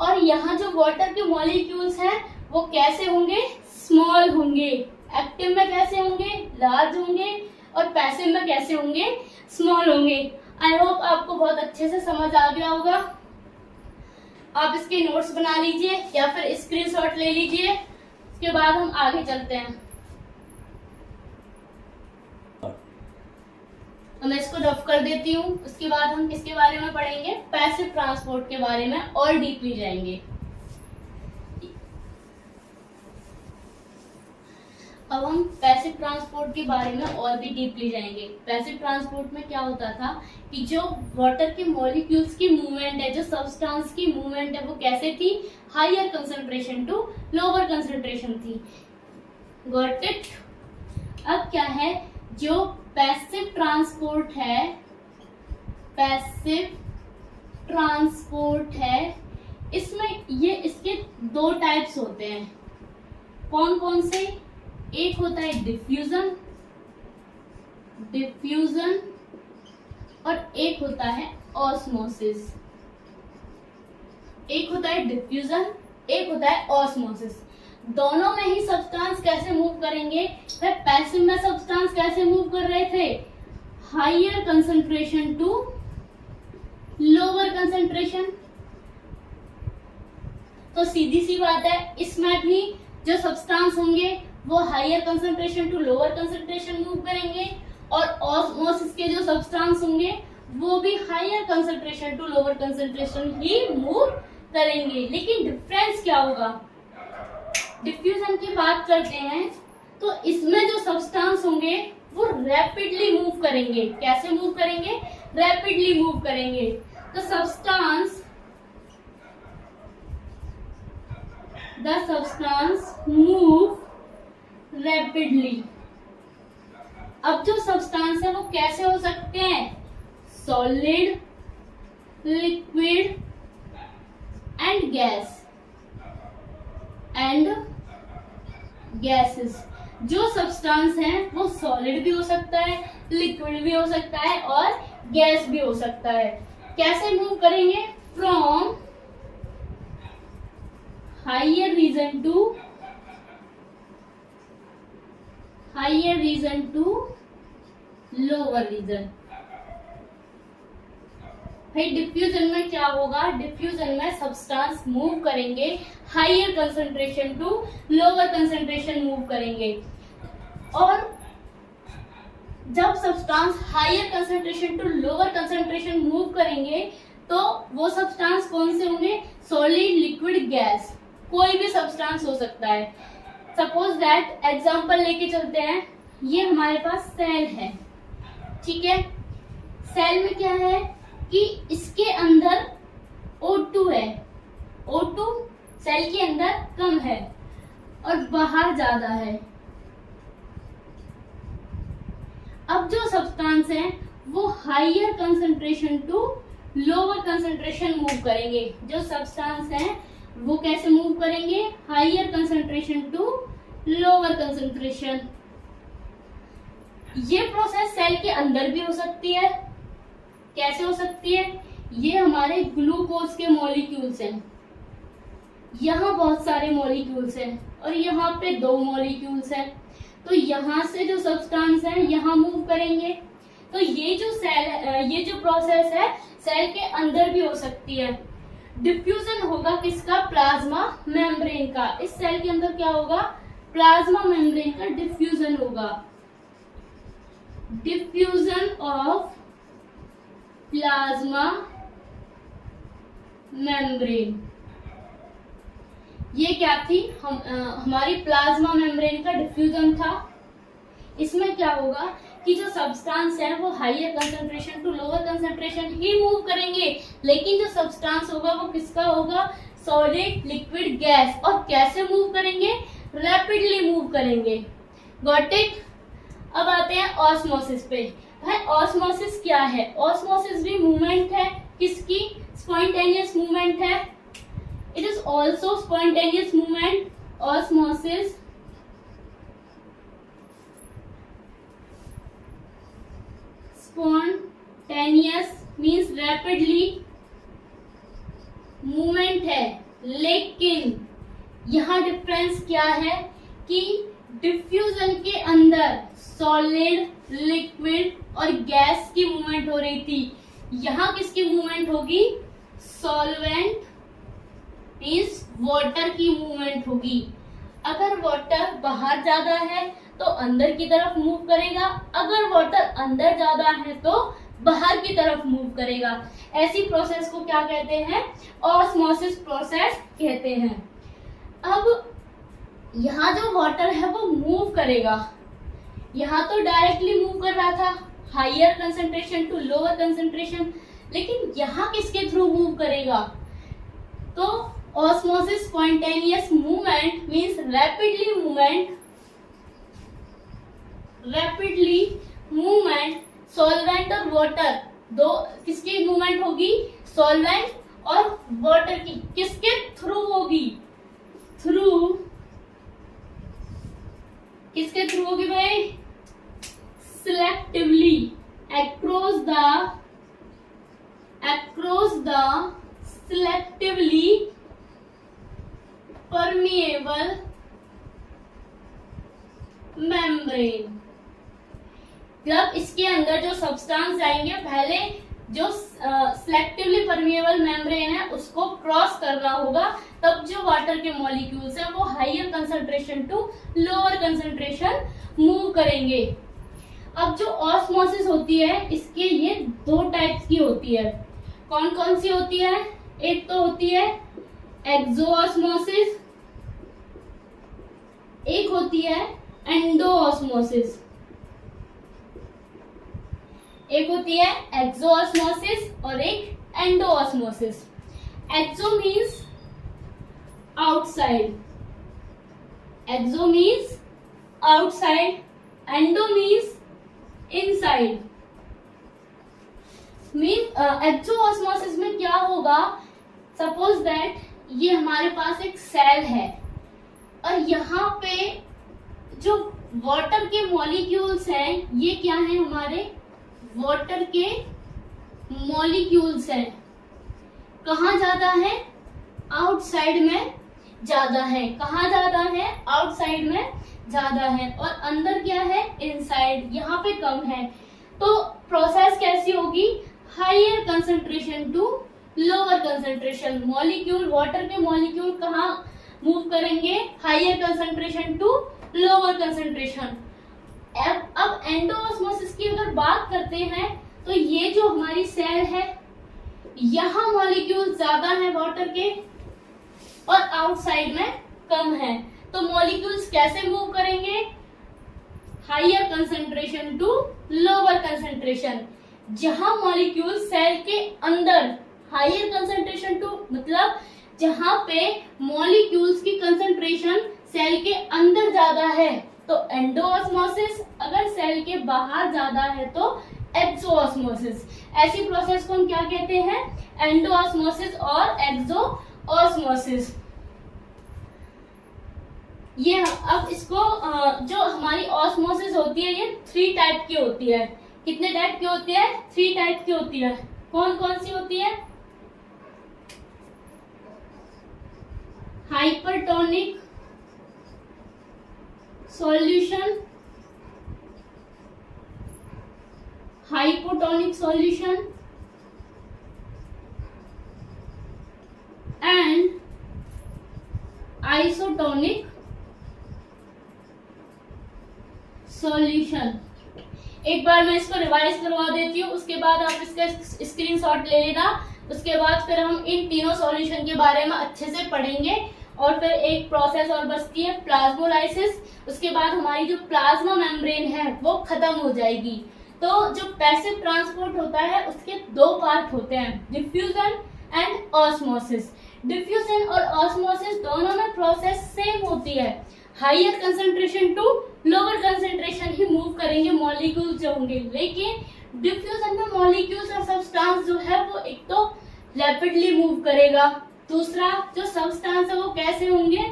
और यहाँ जो वाटर के मॉलिक्यूल्स हैं वो कैसे होंगे? स्मॉल होंगे। एक्टिव में कैसे होंगे? लार्ज होंगे। और पैसिव में कैसे होंगे? स्मॉल होंगे। आई होप आपको बहुत अच्छे से समझ आ गया होगा। आप इसके नोट्स बना लीजिए या फिर स्क्रीनशॉट ले लीजिए। उसके बाद हम आगे चलते हैं। तो मैं इसको रफ कर देती हूँ। उसके बाद हम किसके बारे में पढ़ेंगे? पैसिव ट्रांसपोर्ट के बारे में और डीपली जाएंगे। अब हम पैसिव ट्रांसपोर्ट के बारे में और भी डीपली जाएंगे। पैसिव ट्रांसपोर्ट में क्या होता था कि जो वाटर के मॉलिक्यूल्स की मूवमेंट है, जो सब्सटेंस की मूवमेंट है वो कैसे थी? Higher concentration to lower concentration थी। Got it? अब क्या है? जो पैसिव ट्रांसपोर्ट है, पैसिव ट्रांसपोर्ट है, इसमें ये इसके दो टाइप्स होते हैं। कौन कौन से? एक होता है डिफ्यूजन, डिफ्यूजन, और एक होता है ऑस्मोसिस। एक होता है डिफ्यूजन, एक होता है ऑस्मोसिस। दोनों में ही सब्सटेंस कैसे मूव करेंगे? पैसिव में सब्सटेंस कैसे मूव कर रहे थे? Higher concentration to lower concentration. तो सीधी सी बात है, इसमें भी जो सब्सटेंस होंगे वो higher concentration to lower concentration move करेंगे, और ऑस्मोसिस के जो सब्सटेंस होंगे वो भी higher concentration to lower concentration ही मूव करेंगे। लेकिन डिफरेंस क्या होगा? डिफ्यूजन की बात करते हैं तो इसमें जो सब्सटेंस होंगे वो रैपिडली मूव करेंगे। कैसे मूव करेंगे? रैपिडली मूव करेंगे। तो the substance move rapidly। अब जो सब्सटेंस है वो कैसे हो सकते हैं? Solid, liquid and gas and gases. जो सब्सटेंस है वो सॉलिड भी हो सकता है, लिक्विड भी हो सकता है और गैस भी हो सकता है। कैसे मूव करेंगे? From higher region to lower region. भाई डिफ्यूजन में क्या होगा? डिफ्यूजन में सब्सटेंस मूव करेंगे higher concentration to lower concentration move करेंगे, और जब substance higher concentration to lower concentration move करेंगे तो वो सब्सटेंस कौन से होंगे? सॉलिड, लिक्विड, गैस, कोई भी सब्सटेंस हो सकता है। सपोज दैट एग्जांपल लेके चलते हैं, ये हमारे पास सेल है, ठीक है। सेल में क्या है कि इसके अंदर O2 है, O2 सेल के अंदर कम है और बाहर ज्यादा है। अब जो सब्सटेंस है वो higher concentration to lower concentration move करेंगे। जो सब्सटेंस है वो कैसे मूव करेंगे? Higher concentration to lower concentration. ये प्रोसेस सेल के अंदर भी हो सकती है। कैसे हो सकती है? ये हमारे ग्लूकोज के मॉलिक्यूल्स हैं, यहाँ बहुत सारे मॉलिक्यूल्स हैं और यहाँ पे 2 मॉलिक्यूल्स हैं, तो यहाँ से जो सब्सटेंस है यहाँ मूव करेंगे। तो ये जो ये जो प्रोसेस है सेल के अंदर भी हो सकती है। डिफ्यूजन होगा किसका? प्लाज्मा मेम्ब्रेन का। इस सेल के अंदर क्या होगा? प्लाज्मा मेम्ब्रेन का डिफ्यूजन होगा। डिफ्यूजन ऑफ प्लाज्मा मेम्ब्रेन, ये क्या थी? हमारी प्लाज्मा मेम्ब्रेन का डिफ्यूजन था। इसमें क्या होगा कि जो सब्सटेंस है वो higher concentration to lower concentration ही मूव करेंगे, लेकिन जो सब्सटेंस होगा वो किसका होगा? Solid, liquid, gas. और कैसे मूव करेंगे? रैपिडली मूव करेंगे। Got it? अब आते हैं ऑस्मोसिस पे। भाई ऑस्मोसिस क्या है? ऑस्मोसिस भी मूवमेंट है, किसकी? स्पॉन्टेनियस मूवमेंट है। It is also spontaneous movement. Osmosis spontaneous means rapidly movement है, लेकिन यहाँ डिफरेंस क्या है कि डिफ्यूजन के अंदर सॉलिड, लिक्विड और गैस की मूवमेंट हो रही थी, यहाँ किसकी मूवमेंट होगी? सॉल्वेंट मीन्स वाटर की मूवमेंट होगी। अगर वाटर बाहर ज्यादा है तो अंदर की तरफ मूव करेगा, अगर वाटर अंदर ज्यादा है तो बाहर की तरफ मूव करेगा। ऐसी प्रोसेस को क्या कहते हैं? ऑस्मोसिस प्रोसेस कहते हैं। अब यहाँ जो वाटर है वो मूव करेगा, यहाँ तो डायरेक्टली मूव कर रहा था higher concentration to lower concentration, लेकिन यहाँ किसके थ्रू मूव करेगा? तो osmosis spontaneous movement means rapidly movement solvent और वाटर, दो किसकी मूवमेंट होगी? सॉल्वेंट और वाटर की। किसके थ्रू होगी? किसके थ्रू होगी भाई? Selectively across the selectively permeable membrane। जब इसके अंदर जो सब्सटेंस जाएंगे, पहले जो सिलेक्टिवली परमिएबल मेम्ब्रेन है उसको क्रॉस करना होगा, तब जो वाटर के मॉलिक्यूल्स हैं वो higher concentration to lower concentration move करेंगे। अब जो ऑस्मोसिस होती है इसके ये 2 टाइप्स की होती है। कौन कौन सी होती है? एक तो होती है एक्सोऑस्मोसिस, एक होती है एंडोऑस्मोसिस। एक होती है एक्सोऑस्मोसिस और एक endosmosis. Exo means outside, exo means outside, endo means inside. Exosmosis में क्या होगा? सपोज दैट ये हमारे पास एक सेल है और यहाँ पे जो वाटर के मॉलिक्यूल्स हैं ये क्या है? हमारे वाटर के मॉलिक्यूल्स हैं। कहाँ ज्यादा है? आउटसाइड में ज्यादा है। कहाँ ज्यादा है? आउटसाइड में ज्यादा है। और अंदर क्या है? इनसाइड, यहाँ पे कम है। तो प्रोसेस कैसी होगी? Higher concentration to lower concentration. Molecule, water के मॉलिक्यूल कहाँ मूव करेंगे? Higher concentration to lower concentration. अब एंडोऑस्मोसिस की अगर बात करते हैं तो ये जो हमारी सेल है यहाँ मॉलिक्यूल ज्यादा है वाटर के और आउटसाइड में कम है, तो मॉलिक्यूल्स कैसे मूव करेंगे? Higher concentration to lower concentration. जहां मॉलिक्यूल सेल के अंदर, हायर कंसंट्रेशन टू मतलब जहां पे मॉलिक्यूल्स की कंसंट्रेशन सेल के अंदर ज्यादा है तो एंडोऑस्मोसिस, अगर सेल के बाहर ज्यादा है तो एक्सोऑस्मोसिस। ऐसी प्रोसेस को हम क्या कहते हैं? एंडोऑस्मोसिस और एक्सोऑस्मोसिस। ये अब इसको जो हमारी ऑस्मोसिस होती है ये 3 टाइप की होती है। कितने टाइप की होती है? 3 टाइप की होती है। कौन कौन सी होती है? Hypertonic solution, hypotonic solution and isotonic solution. एक बार मैं इसको रिवाइज करवा देती हूँ, उसके बाद आप इसका स्क्रीनशॉट ले लेना। उसके बाद फिर हम इन तीनों सॉल्यूशन के बारे में अच्छे से पढ़ेंगे और फिर एक प्रोसेस और बचती है प्लाज्मोलाइसिस। उसके बाद हमारी जो प्लाज्मा मेम्ब्रेन है वो खत्म हो जाएगी। तो जो पैसिव ट्रांसपोर्ट होता है उसके 2 पार्ट होते हैं, डिफ्यूजन एंड ऑस्मोसिस। डिफ्यूजन और ऑस्मोसिस दोनों में प्रोसेस सेम होती है, higher concentration to lower concentration ही मूव करेंगे मॉलिक्यूल्स जो होंगे। लेकिन डिफ्यूजन में मॉलिक्यूल्स और सब्सटेंस जो है वो एक तो रैपिडली मूव करेगा, दूसरा जो सब्सटेंस है वो कैसे होंगे?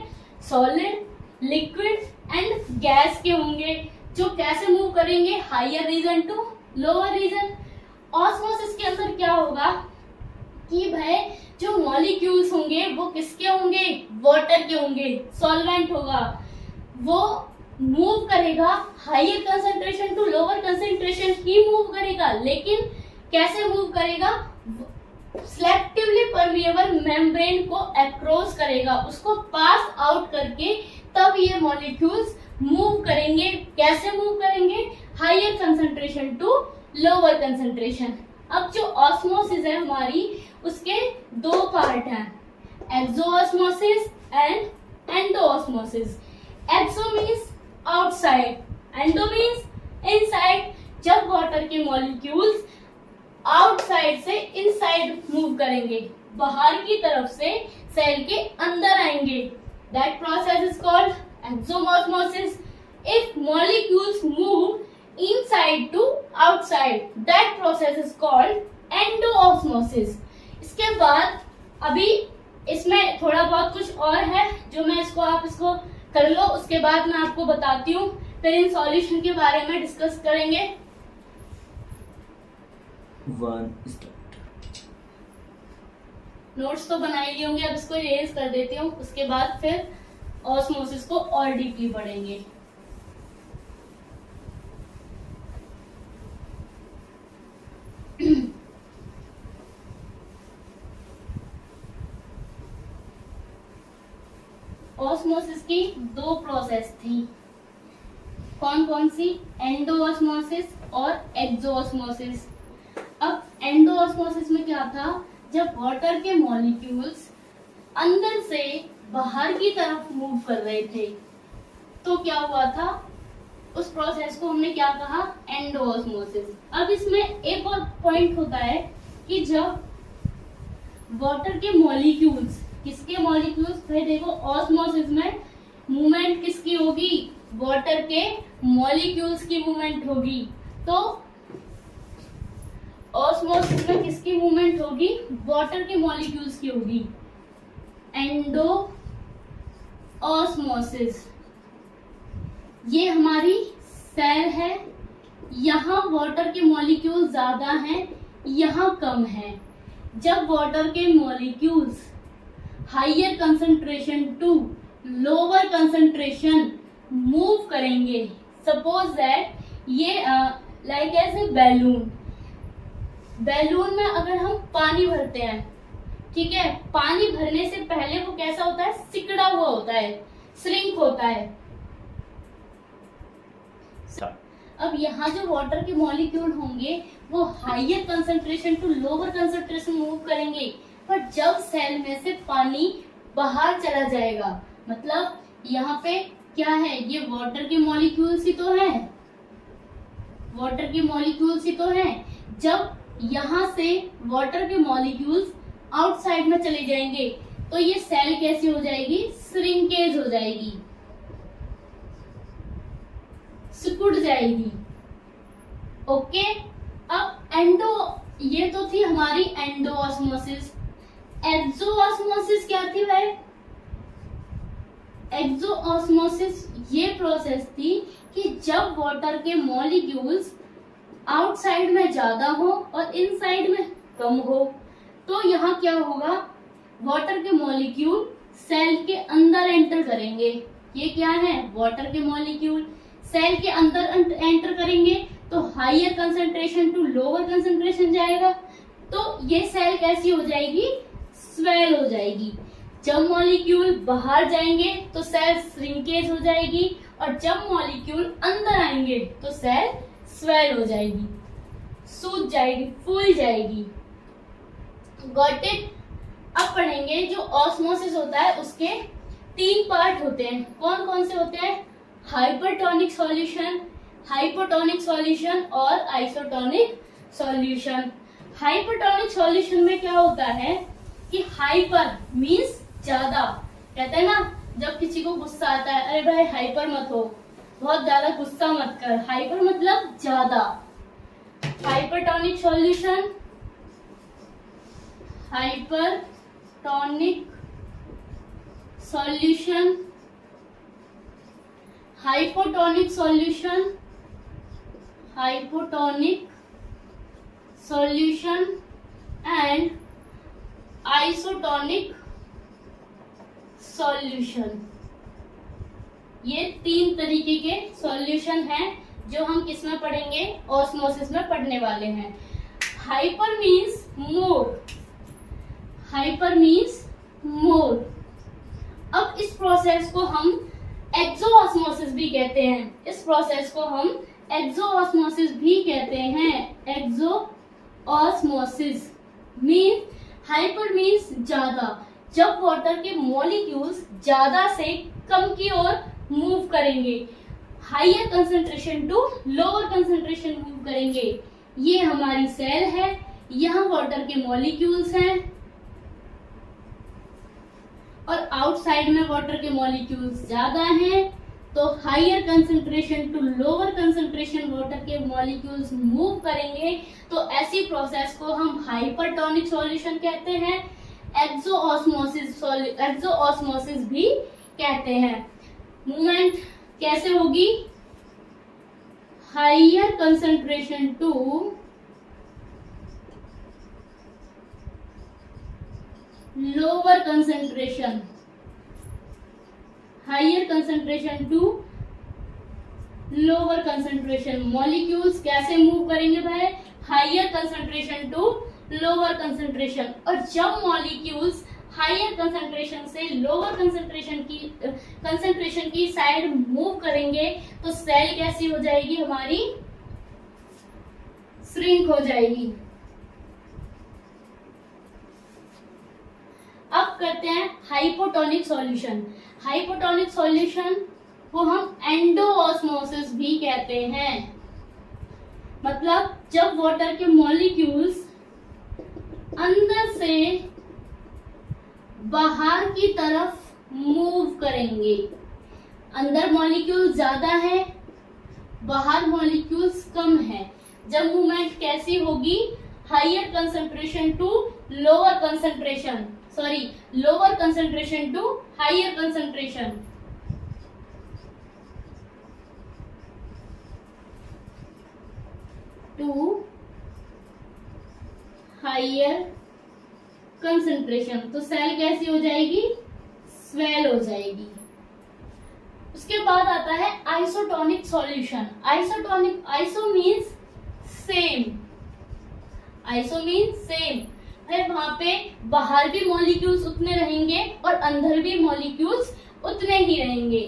सॉलिड, लिक्विड एंड गैस के होंगे, जो कैसे मूव करेंगे? Higher region to lower region. Osmosis के अंदर क्या होगा कि भाई जो मॉलिक्यूल्स होंगे वो किसके होंगे? वाटर के होंगे, सॉल्वेंट होगा, वो मूव करेगा higher concentration to lower concentration ही मूव करेगा। लेकिन कैसे मूव करेगा? सिलेक्टिवली परमिएबल मेम्ब्रेन को अक्रॉस करेगा, उसको पास आउट करके तब ये मॉलिक्यूल्स मूव करेंगे। कैसे मूव करेंगे? Higher concentration to lower concentration. अब जो ऑस्मोसिस है हमारी उसके 2 पार्ट हैं, exosmosis and endosmosis. Exo means outside, endo means inside. जब वाटर के मॉलिक्यूल्स आउटसाइड से इनसाइड मूव करेंगे, बाहर की तरफ से सेल के अंदर आएंगे, that process is called exosmosis. If molecules move inside to outside, that process is called endoosmosis। इसके बाद अभी इसमें थोड़ा बहुत कुछ और है जो मैं आप इसको कर लो, उसके बाद मैं आपको बताती हूँ, फिर इन सॉल्यूशन के बारे में डिस्कस करेंगे। नोट्स तो बनाए लिए होंगे, अब इसको इरेज कर देती हूँ, उसके बाद फिर ऑस्मोसिस को और डीपली पढ़ेंगे। ऑस्मोसिस की 2 प्रोसेस थी, कौन कौन सी? एंडोऑस्मोसिस और एक्सोऑस्मोसिस। अब एंडोऑस्मोसिस में क्या था? जब वाटर के मॉलिक्यूल्स अंदर से बाहर की तरफ मूव कर रहे थे तो क्या हुआ था? उस प्रोसेस को हमने क्या कहा? एंडोऑस्मोसिस। अब इसमें एक और पॉइंट होता है कि जब वाटर के मॉलिक्यूल्स, किसके मॉलिक्यूल्स? भाई देखो ऑस्मोसिस में मूवमेंट किसकी होगी? वाटर के मॉलिक्यूल्स की मूवमेंट होगी। तो ऑस्मोसिस में किसकी मूवमेंट होगी? वाटर के मॉलिक्यूल्स की होगी। एंडो ऑस्मोसिस, ये हमारी सेल है, यहाँ वाटर के मॉलिक्यूल ज्यादा हैं, यहाँ कम है। जब वाटर के molecules higher concentration to lower concentration move करेंगे, सपोज दैट ये like as a balloon, balloon में अगर हम पानी भरते हैं, ठीक है, पानी भरने से पहले वो कैसा होता है? सिकुड़ा हुआ होता है, श्रिंक होता है। अब यहाँ जो वाटर के मॉलिक्यूल होंगे वो higher concentration to lower concentration move करेंगे, पर जब सेल में से पानी बाहर चला जाएगा, मतलब यहाँ पे क्या है, ये वाटर के मॉलिक्यूल्स ही तो हैं, वाटर के मॉलिक्यूल्स ही तो हैं। जब यहाँ से वाटर के मॉलिक्यूल्स आउटसाइड में चले जाएंगे तो ये सेल कैसी हो जाएगी, श्रिंकेज हो जाएगी, सिकुड़ जाएगी। ओके, अब ये तो थी हमारी एंडोऑस्मोसिस। एक्सोऑस्मोसिस क्या थी भाई? एक्सोऑस्मोसिस ये प्रोसेस थी कि जब वाटर के मॉलिक्यूल्स आउटसाइड में ज्यादा हो और इनसाइड में कम हो, तो यहाँ क्या होगा, वाटर के मॉलिक्यूल सेल के अंदर एंटर करेंगे। ये क्या है, वाटर के मॉलिक्यूल सेल के अंदर एंटर करेंगे तो higher concentration to lower concentration जाएगा, तो ये सेल कैसी हो जाएगी, स्वेल हो जाएगी। जब मॉलिक्यूल बाहर जाएंगे तो सेल श्रिंकेज हो जाएगी, और जब मॉलिक्यूल अंदर आएंगे तो सेल स्वेल हो जाएगी, सूज जाएगी, फूल जाएगी। Got it? अब पढ़ेंगे जो ऑस्मोसिस होता है उसके 3 पार्ट होते हैं। कौन कौन से होते हैं? हाइपरटोनिक सॉल्यूशन, हाइपोटोनिक सॉल्यूशन और आइसोटोनिक सॉल्यूशन। हाइपरटोनिक सॉल्यूशन में क्या होता है कि हाइपर मींस ज्यादा, कहते हैं ना जब किसी को गुस्सा आता है, अरे भाई हाइपर मत हो, बहुत ज्यादा गुस्सा मत कर, हाइपर मतलब ज्यादा। Hypertonic solution, hypertonic solution, hypotonic solution, hypotonic solution and isotonic solution. ये 3 तरीके के सॉल्यूशन हैं जो हम किस में पढ़ेंगे, ऑस्मोसिस में पढ़ने वाले हैं। Hyper means more, hyper means more. अब इस प्रोसेस को हम एक्सोऑस्मोसिस भी कहते हैं, इस प्रोसेस को हम एक्सोऑस्मोसिस भी कहते हैं। एक्सोऑस्मोसिस मीन, हाइपर मीन्स ज्यादा, जब वाटर के मॉलिक्यूल्स ज्यादा से कम की ओर मूव करेंगे, higher concentration to lower concentration move करेंगे। ये हमारी सेल है, यहाँ वाटर के मॉलिक्यूल्स हैं और आउटसाइड में वाटर के मॉलिक्यूल्स ज्यादा हैं, तो higher concentration to lower concentration water के मॉलिक्यूल्स मूव करेंगे। तो ऐसी प्रोसेस को हम हाइपरटोनिक सॉल्यूशन कहते हैं, एक्सोऑस्मोसिस भी कहते हैं। मूवमेंट कैसे होगी, higher concentration to lower concentration, higher concentration to lower concentration. Molecules कैसे मूव करेंगे भाई, higher concentration to lower concentration. और जब मॉलिक्यूल्स हाइयर कंसंट्रेशन से लोअर कंसंट्रेशन की साइड मूव करेंगे तो सेल कैसी हो जाएगी, हमारी श्रिंक हो जाएगी। अब करते हैं हाइपोटोनिक सॉल्यूशन। हाइपोटोनिक सॉल्यूशन को हम एंडोऑस्मोसिस भी कहते हैं, मतलब जब वाटर के मॉलिक्यूल्स अंदर से बाहर की तरफ मूव करेंगे, अंदर मॉलिक्यूल ज्यादा है, बाहर मॉलिक्यूल्स कम है। जब मूवमेंट कैसी होगी, higher concentration to lower concentration, sorry lower concentration to higher concentration. To higher concentration, तो सेल कैसी हो जाएगी, स्वेल हो जाएगी। उसके बाद आता है isotonic solution. Isotonic, iso means same, iso means same, फिर वहां पे बाहर भी मॉलिक्यूल्स उतने रहेंगे और अंदर भी मॉलिक्यूल्स उतने ही रहेंगे।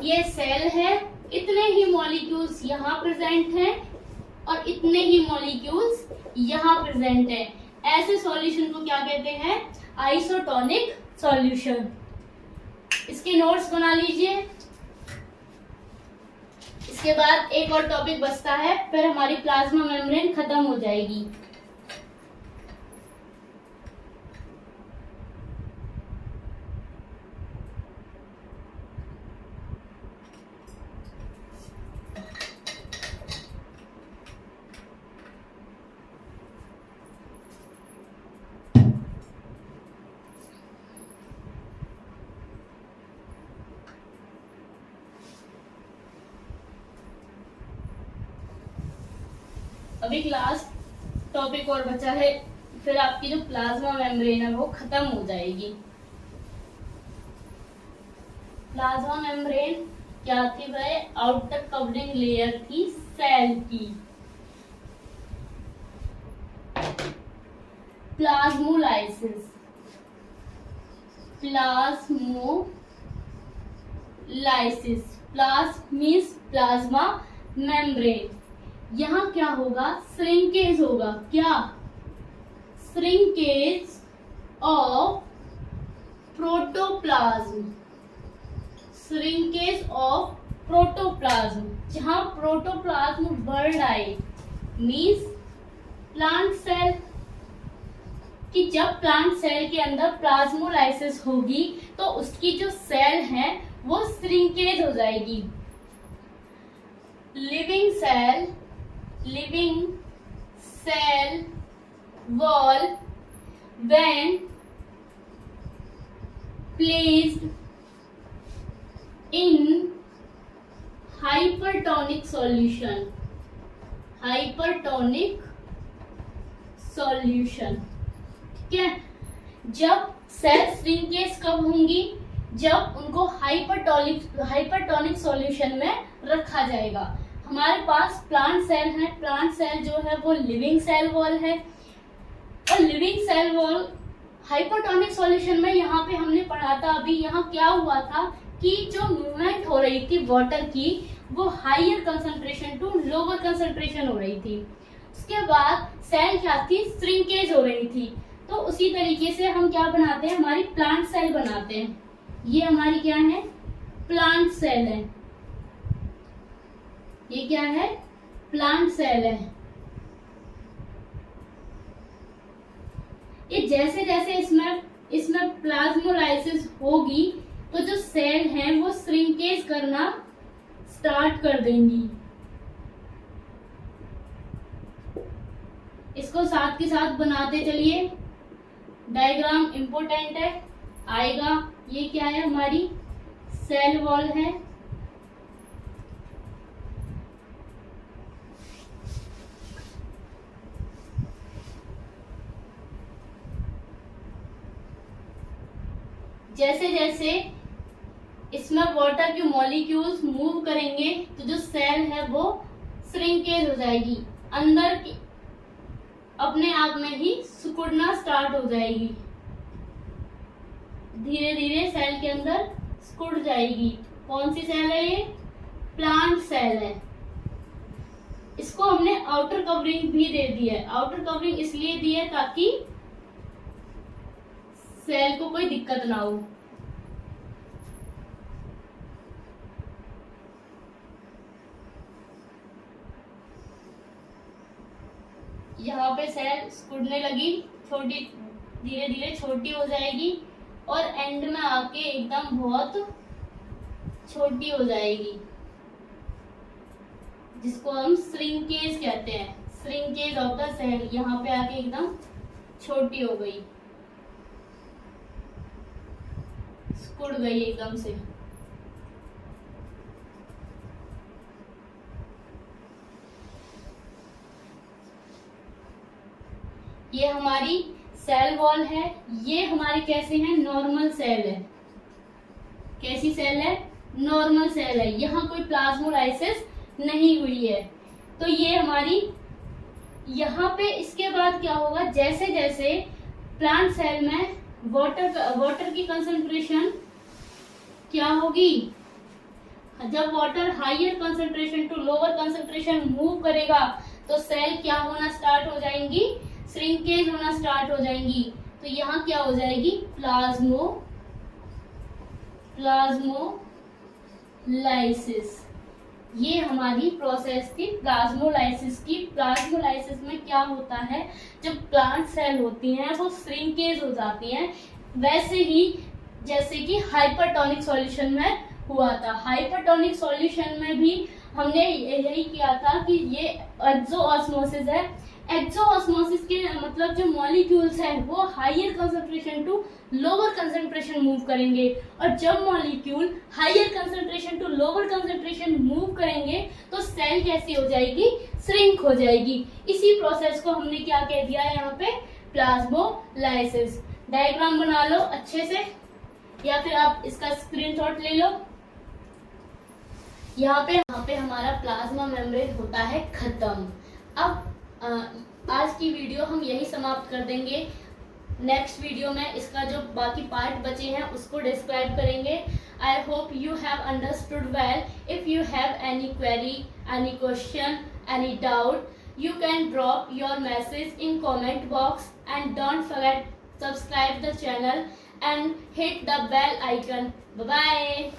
ये सेल है, इतने ही मॉलिक्यूल्स यहाँ प्रेजेंट हैं और इतने ही मॉलिक्यूल्स यहाँ प्रेजेंट हैं। ऐसे सॉल्यूशन को क्या कहते हैं? Isotonic solution. इसके नोट्स बना लीजिए। इसके बाद एक और टॉपिक बचता है, फिर हमारी प्लाज्मा मेम्ब्रेन खत्म हो जाएगी। अभी लास्ट टॉपिक और बचा है, फिर आपकी जो प्लाज्मा मेम्ब्रेन है वो खत्म हो जाएगी। प्लाज्मा मेम्ब्रेन क्या थी भाई? आउटर कवरिंग लेयर थी सेल की। Plasmolysis, plasm means plasma membrane. यहाँ क्या होगा? श्रिंकेज होगा। क्या? Shrinkage of protoplasm. Shrinkage of protoplasm, जहाँ प्रोटोप्लाज्म बढ़ आए, मीन्स प्लांट सेल, कि जब प्लांट सेल के अंदर प्लाज्मोलाइसिस होगी तो उसकी जो सेल है वो श्रिंकेज हो जाएगी। Living cell wall when placed in hypertonic solution। ठीक है। जब सेल श्रिंकेज कब होंगी? जब उनको हाइपरटोनिक सॉल्यूशन में रखा जाएगा। हमारे पास प्लांट सेल है, प्लांट सेल जो है वो लिविंग सेल वॉल है, और living cell wall hypertonic solution में यहाँ पे हमने पढ़ा था अभी, यहाँ क्या हुआ था कि जो मूवमेंट हो रही थी वाटर की वो higher concentration to lower concentration हो रही थी। उसके बाद सेल क्या थी? श्रिंकेज हो रही थी। तो उसी तरीके से हम क्या बनाते हैं? हमारी प्लांट सेल बनाते हैं। ये हमारी क्या है? प्लांट सेल है। ये क्या है? प्लांट सेल है। ये जैसे जैसे इसमें प्लाज्मोलाइसिस होगी तो जो सेल हैं वो श्रिंकेज करना स्टार्ट कर देंगी। इसको साथ के साथ बनाते चलिए। डायग्राम इंपॉर्टेंट है, आएगा। ये क्या है? हमारी सेल वॉल है। जैसे जैसे इसमें वाटर के मॉलिक्यूल्स मूव करेंगे तो जो सेल है वो श्रिंकेज हो जाएगी, अंदर की अपने आप में ही सिकुड़ना स्टार्ट हो जाएगी। धीरे धीरे सेल के अंदर सिकुड़ जाएगी। कौन सी सेल है? ये प्लांट सेल है। इसको हमने आउटर कवरिंग भी दे दी है। आउटर कवरिंग इसलिए दी है ताकि सेल को कोई दिक्कत ना हो। यहाँ पे सेल सिकुड़ने लगी, छोटी धीरे धीरे छोटी हो जाएगी और एंड में आके एकदम बहुत छोटी हो जाएगी, जिसको हम श्रिंकेज कहते हैं। Shrinkage of the cell. यहाँ पे आके एकदम छोटी हो गई, सिकुड़ गई एकदम से। ये हमारी सेल वॉल है। ये हमारी कैसे है? नॉर्मल सेल है। कैसी सेल है? नॉर्मल सेल है। यहाँ कोई प्लाज्मोलाइसिस नहीं हुई है। तो ये हमारी यहाँ पे इसके बाद क्या होगा? जैसे जैसे प्लांट सेल में वाटर की कंसंट्रेशन क्या होगी? जब water higher concentration to lower concentration move करेगा तो सेल क्या होना स्टार्ट हो जाएंगी, श्रिंकेज होना स्टार्ट हो जाएंगी। तो यहाँ क्या हो जाएगी, प्लाज्मोलाइसिस। ये हमारी प्रोसेस थी प्लाज्मोलाइसिस की। प्लाज्मोलाइसिस में क्या होता है, जब प्लांट सेल होती हैं वो श्रिंकेज हो जाती हैं, वैसे ही जैसे कि हाइपरटोनिक सॉल्यूशन में हुआ था। हाइपरटोनिक सॉल्यूशन में भी हमने यही किया था कि ये एक्सोऑस्मोसिस है। एक्सोऑस्मोसिस के मतलब जो मॉलिक्यूल्स हैं वो higher concentration to lower concentration move करेंगे, और जब molecule higher concentration to lower concentration move करेंगे तो सेल कैसी हो जाएगी, श्रिंक हो जाएगी। इसी प्रोसेस को हमने क्या कह दिया है यहाँ पे, प्लाज्मोलाइसिस। डायग्राम बना लो अच्छे से, या फिर आप इसका स्क्रीनशॉट ले लो। यहाँ पे हमारा प्लाज्मा मेम्ब्रेन होता है खत्म। अब आज की वीडियो हम यही समाप्त कर देंगे। नेक्स्ट वीडियो में इसका जो बाकी पार्ट बचे हैं उसको डिस्क्राइब करेंगे। I hope you have understood well. If you have any query, any question, any doubt, you can drop your message in comment box, and don't forget subscribe the channel and hit the bell icon. Bye bye.